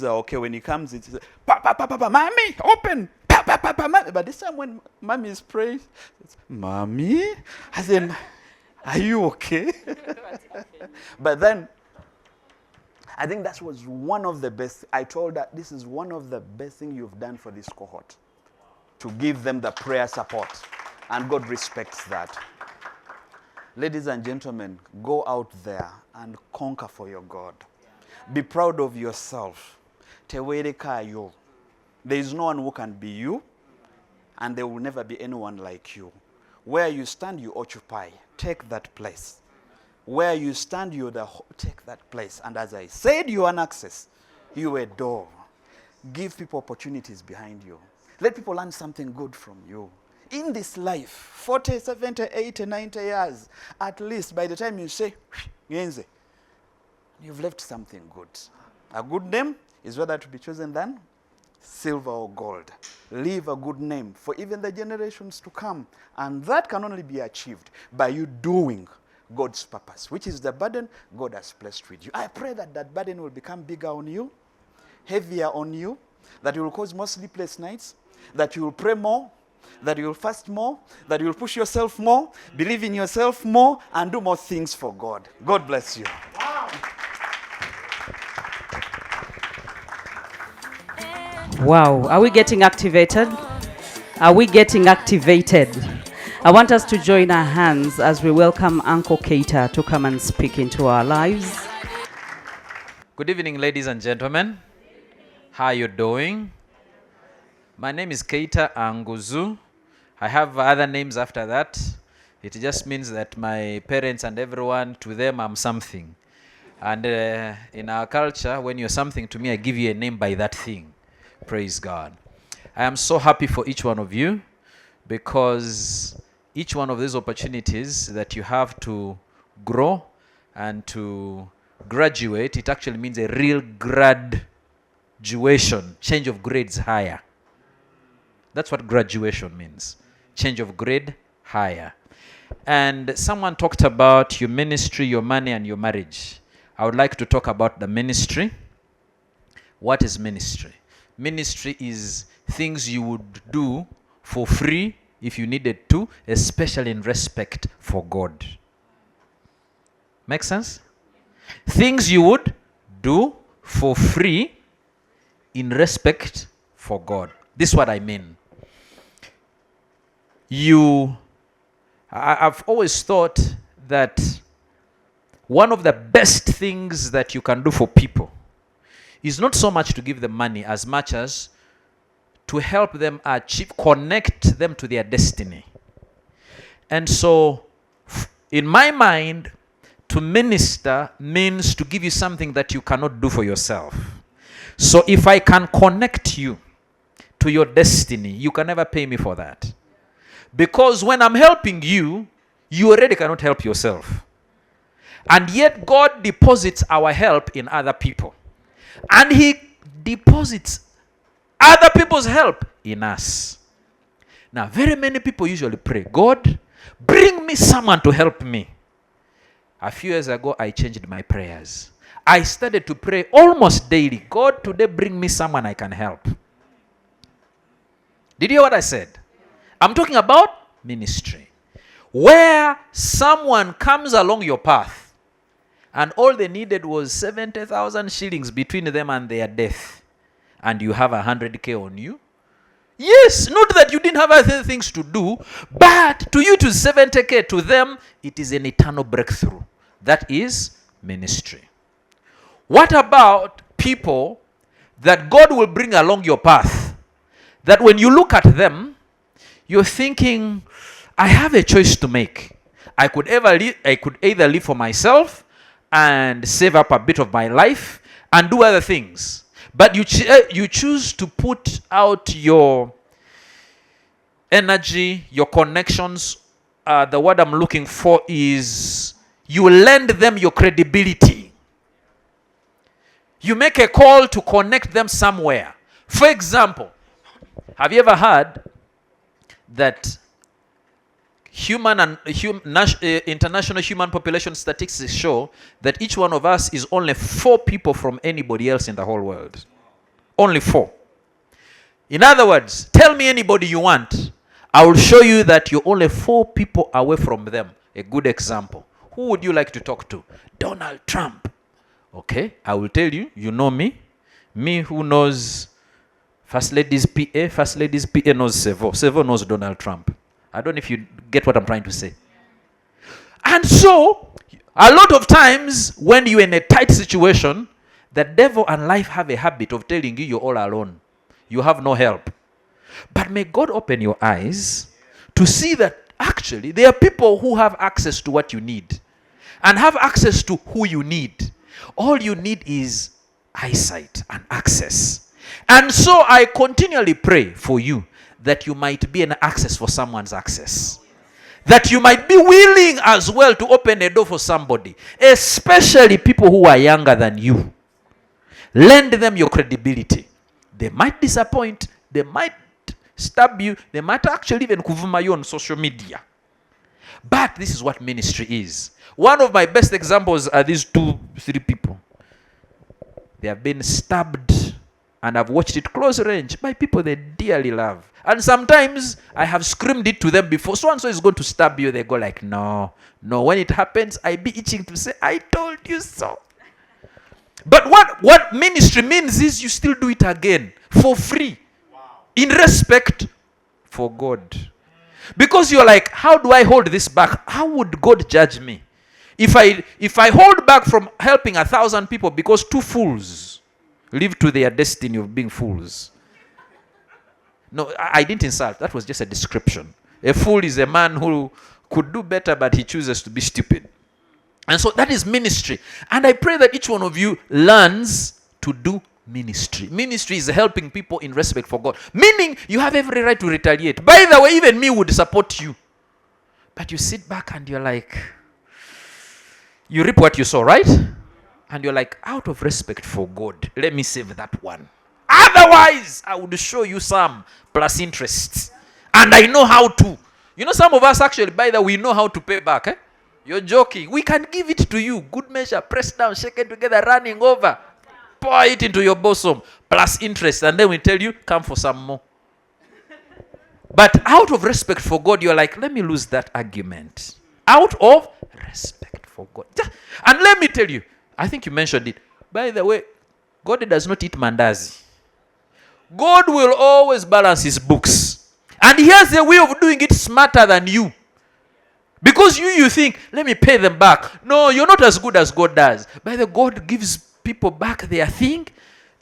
are okay, when he comes, it's Papa, Mommy, open. Papa, Mommy. But this time when Mommy is praying, it's Mommy. As in, are you okay? But then, I think that was one of the best. I told her, this is one of the best things you've done for this cohort, to give them the prayer support. And God respects that. Ladies and gentlemen, go out there and conquer for your God. Be proud of yourself. Tewerekayo. There is no one who can be you, and there will never be anyone like you. Where you stand, you occupy. Take that place. Where you stand, take that place. And as I said, you are an access. You are a door. Give people opportunities behind you. Let people learn something good from you. In this life, 40, 70, 80, 90 years, at least by the time you say, Yenze, you've left something good. A good name is rather to be chosen than silver or gold. Leave a good name for even the generations to come. And that can only be achieved by you doing God's purpose, which is the burden God has placed with you. I pray that that burden will become bigger on you, heavier on you, that you will cause more sleepless nights, that you will pray more, that you will fast more, that you will push yourself more, believe in yourself more, and do more things for God. God bless you. Wow, are we getting activated? Are we getting activated? I want us to join our hands as we welcome Uncle Keita to come and speak into our lives. Good evening, ladies and gentlemen. How are you doing? My name is Keita Anguzu. I have other names after that. It just means that my parents and everyone, to them, I'm something. And in our culture, when you're something to me, I give you a name by that thing. Praise God. I am so happy for each one of you, because each one of these opportunities that you have to grow and to graduate, it actually means a real graduation, change of grades higher. That's what graduation means, change of grade higher. And someone talked about your ministry, your money, and your marriage. I would like to talk about the ministry. What is ministry? Ministry is things you would do for free if you needed to, especially in respect for God. Make sense? Things you would do for free in respect for God. This is what I mean. I've always thought that one of the best things that you can do for people is not so much to give them money as much as to help them achieve, connect them to their destiny. And so, in my mind, to minister means to give you something that you cannot do for yourself. So if I can connect you to your destiny, you can never pay me for that. Because when I'm helping you, you already cannot help yourself. And yet God deposits our help in other people. And He deposits other people's help in us. Now, very many people usually pray, God, bring me someone to help me. A few years ago, I changed my prayers. I started to pray almost daily. God, today bring me someone I can help. Did you hear what I said? I'm talking about ministry. Where someone comes along your path and all they needed was 70,000 shillings between them and their death, and you have 100K on you. Yes, not that you didn't have other things to do, but to you, to 70K, to them, it is an eternal breakthrough. That is ministry. What about people that God will bring along your path, that when you look at them, you're thinking, I have a choice to make. I could either live for myself and save up a bit of my life and do other things. But you choose to put out your energy, your connections. The word I'm looking for is you lend them your credibility. You make a call to connect them somewhere. For example, have you ever heard that international human population statistics show that each one of us is only 4 people from anybody else in the whole world? Only 4. In other words, tell me anybody you want. I will show you that you're only 4 people away from them. A good example. Who would you like to talk to? Donald Trump. Okay, I will tell you, you know me. Me who knows First Lady's PA. First Lady's PA knows Sevo. Sevo knows Donald Trump. I don't know if you get what I'm trying to say. And so, a lot of times, when you're in a tight situation, the devil and life have a habit of telling you you're all alone. You have no help. But may God open your eyes to see that actually there are people who have access to what you need and have access to who you need. All you need is eyesight and access. And so I continually pray for you that you might be an access for someone's access. That you might be willing as well to open a door for somebody, especially people who are younger than you. Lend them your credibility. They might disappoint, they might stab you, they might actually even kuvuma you on social media. But this is what ministry is. One of my best examples are these 2-3 people. They have been stabbed, and I've watched it close range by people they dearly love. And sometimes I have screamed it to them before. So-and-so is going to stab you. They go like, no. When it happens, I be itching to say, I told you so. But what ministry means is you still do it again for free. Wow. In respect for God. Because you're like, how do I hold this back? How would God judge me? If I hold back from helping 1,000 people because 2 fools live to their destiny of being fools. No, I didn't insult. That was just a description. A fool is a man who could do better, but he chooses to be stupid. And so that is ministry. And I pray that each one of you learns to do ministry. Ministry is helping people in respect for God. Meaning, you have every right to retaliate. By the way, even me would support you. But you sit back and you're like, you reap what you sow, right? And you're like, out of respect for God, let me save that one. Otherwise, I would show you some plus interest. And I know how to. You know, some of us actually, by the way, we know how to pay back. Eh? You're joking. We can give it to you. Good measure, press down, shake it together, running over. Pour it into your bosom, plus interest. And then we tell you, come for some more. But out of respect for God, you're like, let me lose that argument. Out of respect for God. And let me tell you, I think you mentioned it. By the way, God does not eat mandazi. God will always balance his books. And he has a way of doing it smarter than you. Because you think, let me pay them back. No, you're not as good as God does. By the way, God gives people back their thing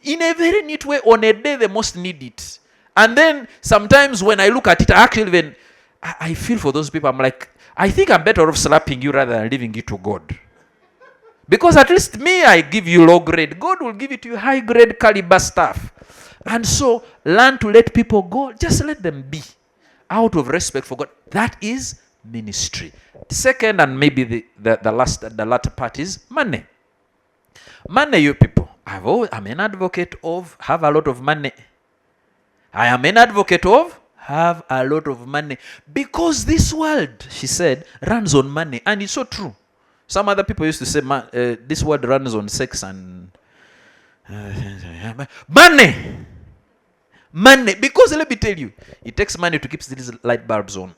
in a very neat way on a day they most need it. And then sometimes when I look at it, I feel for those people. I'm like, I think I'm better off slapping you rather than leaving it to God. Because at least me, I give you low grade. God will give it to you high grade caliber stuff. And so, learn to let people go. Just let them be. Out of respect for God. That is ministry. Second, and maybe the latter part is money. Money, you people. I'm an advocate of have a lot of money. I am an advocate of have a lot of money. Because this world, she said, runs on money. And it's so true. Some other people used to say, this world runs on sex and money. Money. Because let me tell you, it takes money to keep these light bulbs on.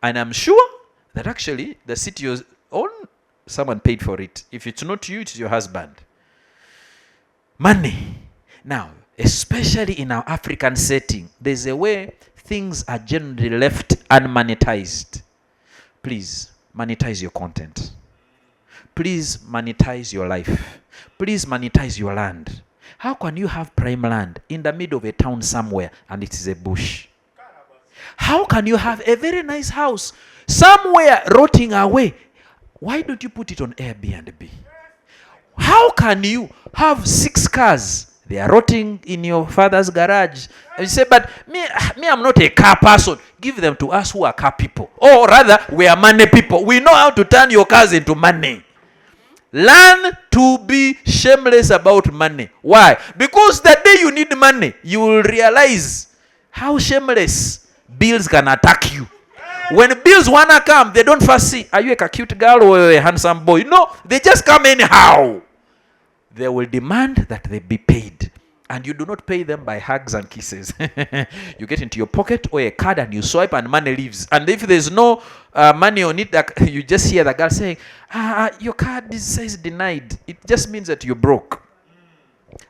And I'm sure that actually the city you're on Someone paid for it. If it's not you, it's your husband. Money. Now, especially in our African setting, there's a way things are generally left unmonetized. Please, monetize your content. Please monetize your life. Please monetize your land. How can you have prime land in the middle of a town somewhere and it is a bush? How can you have a very nice house somewhere rotting away? Why don't you put it on Airbnb? How can you have 6 cars? They are rotting in your father's garage. And you say, but me, I'm not a car person. Give them to us who are car people. Or rather, we are money people. We know how to turn your cars into money. Learn to be shameless about money. Why? Because the day you need money, you will realize how shameless bills can attack you. When bills wanna come, they don't first see, are you a cute girl or a handsome boy? No, they just come anyhow. They will demand that they be paid. And you do not pay them by hugs and kisses. You get into your pocket or a card and you swipe and money leaves. And if there's no money on it, you just hear the girl saying, your card says denied. It just means that you're broke.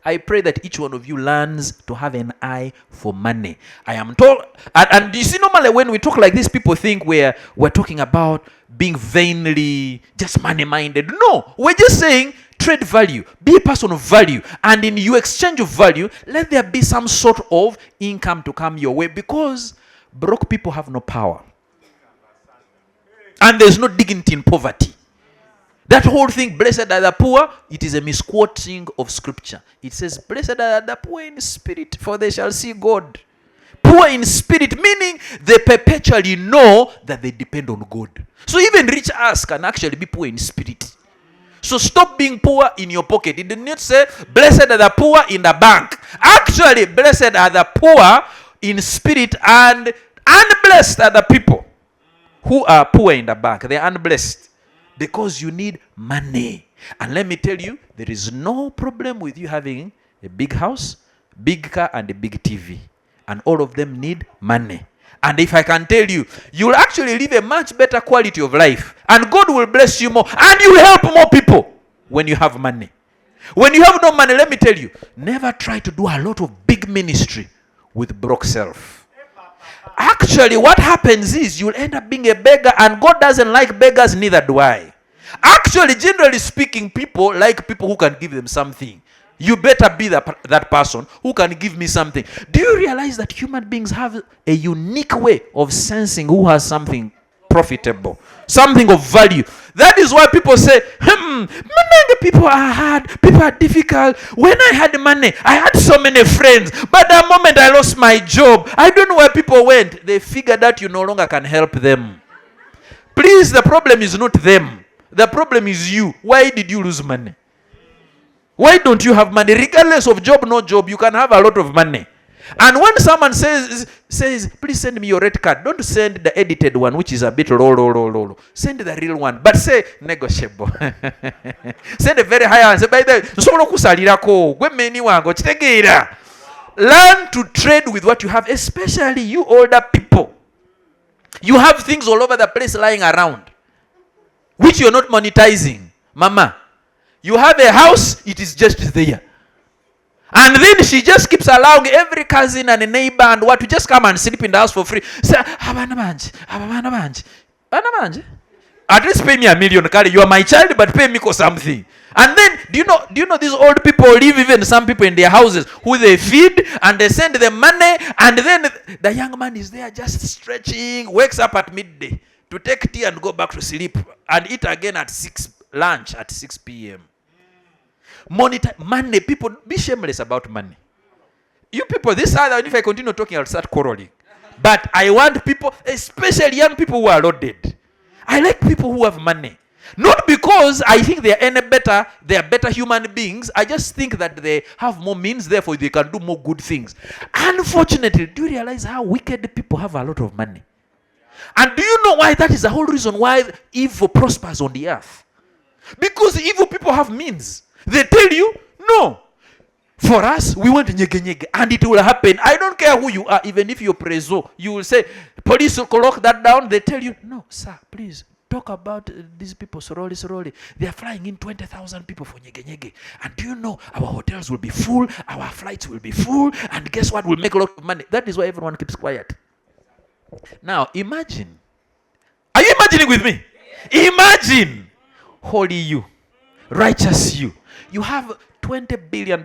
I pray that each one of you learns to have an eye for money. I am told, and you see, normally when we talk like this, people think we're talking about being vainly just money-minded. No, we're just saying trade value, be a person of value, and in your exchange of value, let there be some sort of income to come your way, because broke people have no power. And there's no dignity in poverty. That whole thing, blessed are the poor, it is a misquoting of scripture. It says, blessed are the poor in spirit, for they shall see God. Poor in spirit, meaning they perpetually know that they depend on God. So even rich ass can actually be poor in spirit. So stop being poor in your pocket. It did not say, blessed are the poor in the bank. Actually, blessed are the poor in spirit, and unblessed are the people who are poor in the bank. They are unblessed because you need money. And let me tell you, there is no problem with you having a big house, big car, and a big TV. And all of them need money. And if I can tell you, you'll actually live a much better quality of life. And God will bless you more. And you help more people when you have money. When you have no money, let me tell you, never try to do a lot of big ministry with broke self. Actually, what happens is you'll end up being a beggar, and God doesn't like beggars, neither do I. Actually, generally speaking, people like people who can give them something. You better be that person who can give me something. Do you realize that human beings have a unique way of sensing who has something profitable, something of value? That is why people say, people are hard, people are difficult. When I had money, I had so many friends. But the moment I lost my job, I don't know where people went. They figured out you no longer can help them. Please, the problem is not them. The problem is you. Why did you lose money? Why don't you have money? Regardless of job, no job, you can have a lot of money. And when someone says, please send me your red card, don't send the edited one, which is a bit low. Send the real one, but say negotiable. Send a very high one. Say, by the way, learn to trade with what you have, especially you older people. You have things all over the place lying around, which you're not monetizing. Mama, you have a house, it is just there. And then she just keeps allowing every cousin and a neighbor and what to just come and sleep in the house for free. Say, at least pay me $1 million, Kari. You are my child, but pay me for something. And then, do you know these old people live, even some people in their houses, who they feed and they send them money, and then the young man is there just stretching, wakes up at midday to take tea and go back to sleep and eat again at lunch at 6 p.m. Money, people, be shameless about money. You people, this other, if I continue talking, I'll start quarreling. But I want people, especially young people who are loaded. I like people who have money. Not because I think they are they are better human beings. I just think that they have more means, therefore they can do more good things. Unfortunately, do you realize how wicked people have a lot of money? And do you know why? That is the whole reason why evil prospers on the earth. Because evil people have means. They tell you, no. For us, we want nyege, and it will happen. I don't care who you are, even if you're preso. You will say, police will lock that down. They tell you, no, sir, please, talk about these people slowly. They are flying in 20,000 people for Nyege Nyege. And do you know, our hotels will be full, our flights will be full, and guess what? We'll make a lot of money. That is why everyone keeps quiet. Now, imagine. Are you imagining with me? Imagine holy you, righteous you. You have $20 billion.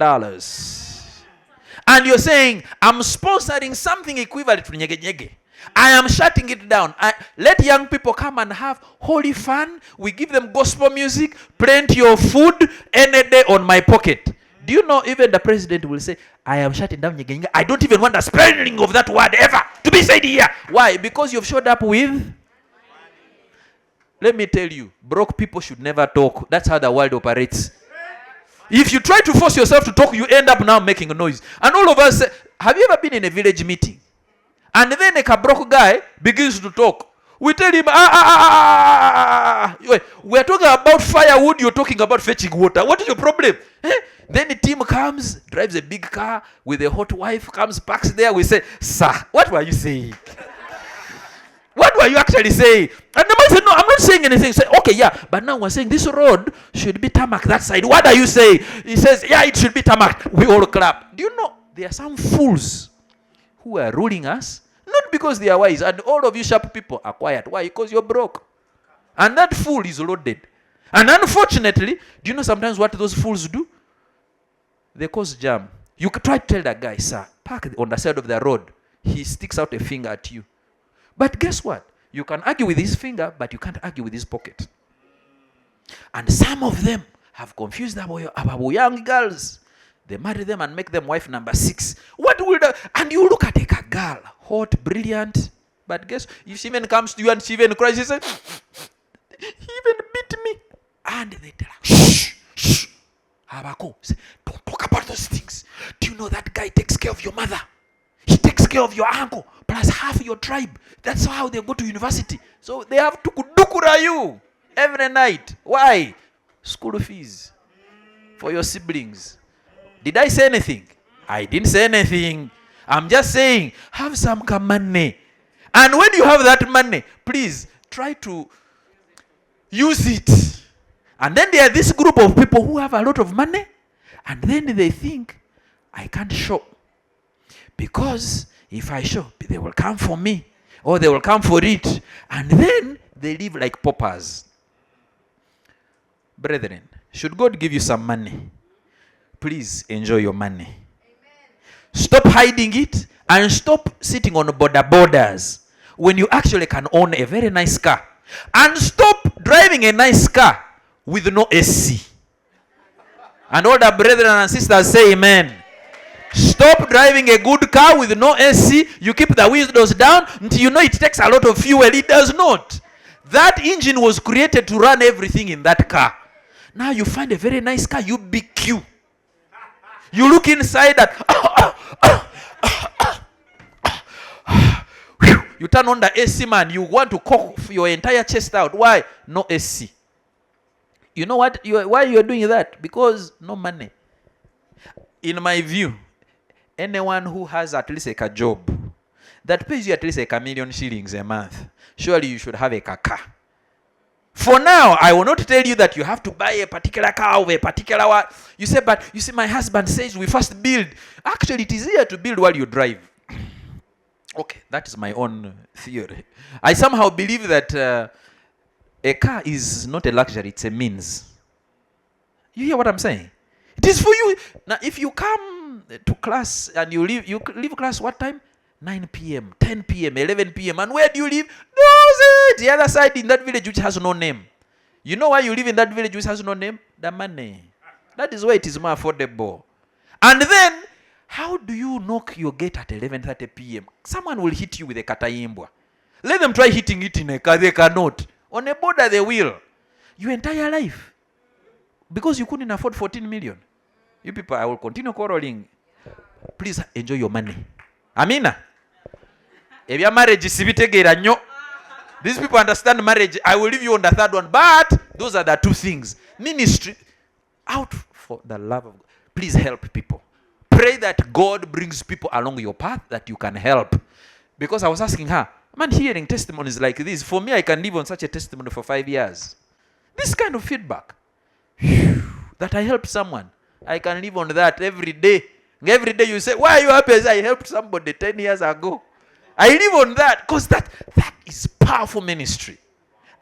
And you're saying, I'm sponsoring something equivalent to Nyege Nyege. I am shutting it down. Let young people come and have holy fun. We give them gospel music, plenty of food, any day on my pocket. Do you know even the president will say, I am shutting down Nyege Nyege. I don't even want the spelling of that word ever to be said here. Why? Because you've showed up with... Let me tell you, broke people should never talk. That's how the world operates. If you try to force yourself to talk, you end up now making a noise. And all of us say, have you ever been in a village meeting? And then a broke guy begins to talk. We tell him, we're talking about firewood, you're talking about fetching water. What is your problem? Then the team comes, drives a big car with a hot wife, comes, parks there. We say, sir, what were you saying? What were you actually saying? And the man said, no, I'm not saying anything. Say, okay, yeah, but now we're saying this road should be tarmac that side. What are you saying? He says, yeah, it should be tarmac. We all clap. Do you know, there are some fools who are ruling us, not because they are wise, and all of you sharp people are quiet. Why? Because you're broke. And that fool is loaded. And unfortunately, do you know sometimes what those fools do? They cause jam. You try to tell that guy, sir, park on the side of the road. He sticks out a finger at you. But guess what? You can argue with his finger, but you can't argue with his pocket. And some of them have confused our young girls. They marry them and make them wife number 6. What will the... And you look at a girl, hot, brilliant, but guess, if she even comes to you and she even cries, she says, he even beat me. And they tell her, shh. Habako, don't talk about those things. Do you know that guy takes care of your mother? He takes care of your uncle, plus half your tribe. That's how they go to university. So they have to kudukura you every night. Why? School fees for your siblings. Did I say anything? I didn't say anything. I'm just saying, have some money. And when you have that money, please try to use it. And then there are this group of people who have a lot of money, and then they think, I can't show. Because if I show, they will come for me, or they will come for it, and then they live like paupers. Brethren, should God give you some money, please enjoy your money. Amen. Stop hiding it, and stop sitting on borders when you actually can own a very nice car. And stop driving a nice car with no AC. And all the brethren and sisters say amen. Stop driving a good car with no AC. You keep the windows down until you know it takes a lot of fuel. It does not. That engine was created to run everything in that car. Now you find a very nice car, you BQ. You look inside that. You turn on the AC, man. You want to cough your entire chest out. Why? No AC. You know what? Why you're doing that? Because no money. In my view, anyone who has at least a job that pays you at least $1 million shillings a month, surely you should have a car. For now, I will not tell you that you have to buy a particular car or a particular one. You say, but you see, my husband says we first build. Actually, it is easier to build while you drive. Okay, that is my own theory. I somehow believe that a car is not a luxury, it's a means. You hear what I'm saying? It is for you. Now, if you come to class and you leave class what time? 9 p.m., 10 p.m., 11 p.m. And where do you live? The other side in that village which has no name. You know why you live in that village which has no name? The money. That is why it is more affordable. And then, how do you knock your gate at 11:30 p.m.? Someone will hit you with a kataimbwa. Let them try hitting it in a car. They cannot. On a border, they will. Your entire life. Because you couldn't afford 14 million. You people, I will continue quarreling. Please enjoy your money. Amina. If your marriage is these people understand marriage. I will leave you on the third one. But those are the two things. Ministry. Out for the love of God. Please help people. Pray that God brings people along your path that you can help. Because I was asking her, Man, hearing testimonies like this, for me, I can live on such a testimony for 5 years. This kind of feedback, that I helped someone, I can live on that every day. Every day you say, why are you happy? As I helped somebody 10 years ago. I live on that because that is powerful ministry.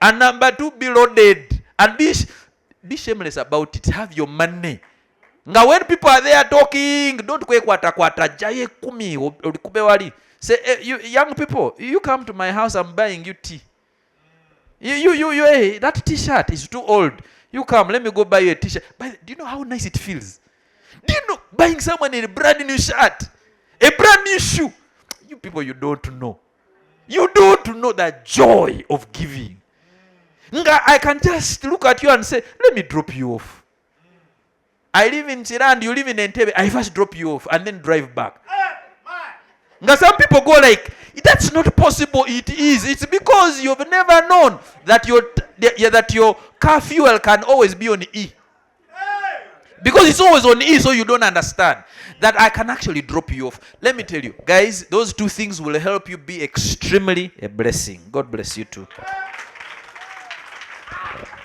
And number 2, be loaded. And be shameless about it. Have your money. Nga when people are there talking, don't kwe kwata jaye kumi olikube wali. Say, hey, you young people, you come to my house, I'm buying you tea. Hey, that t-shirt is too old. You come, let me go buy you a t-shirt. But do you know how nice it feels? Do you know buying someone a brand new shirt? A brand new shoe? You people, you don't know. You don't know the joy of giving. I can just look at you and say, let me drop you off. I live in Chirand, you live in Entebbe. I first drop you off and then drive back. Now some people go like, that's not possible. It is. It's because you've never known that your car fuel can always be on E. Because it's always on E, so you don't understand that I can actually drop you off. Let me tell you, guys, those 2 things will help you be extremely a blessing. God bless you too.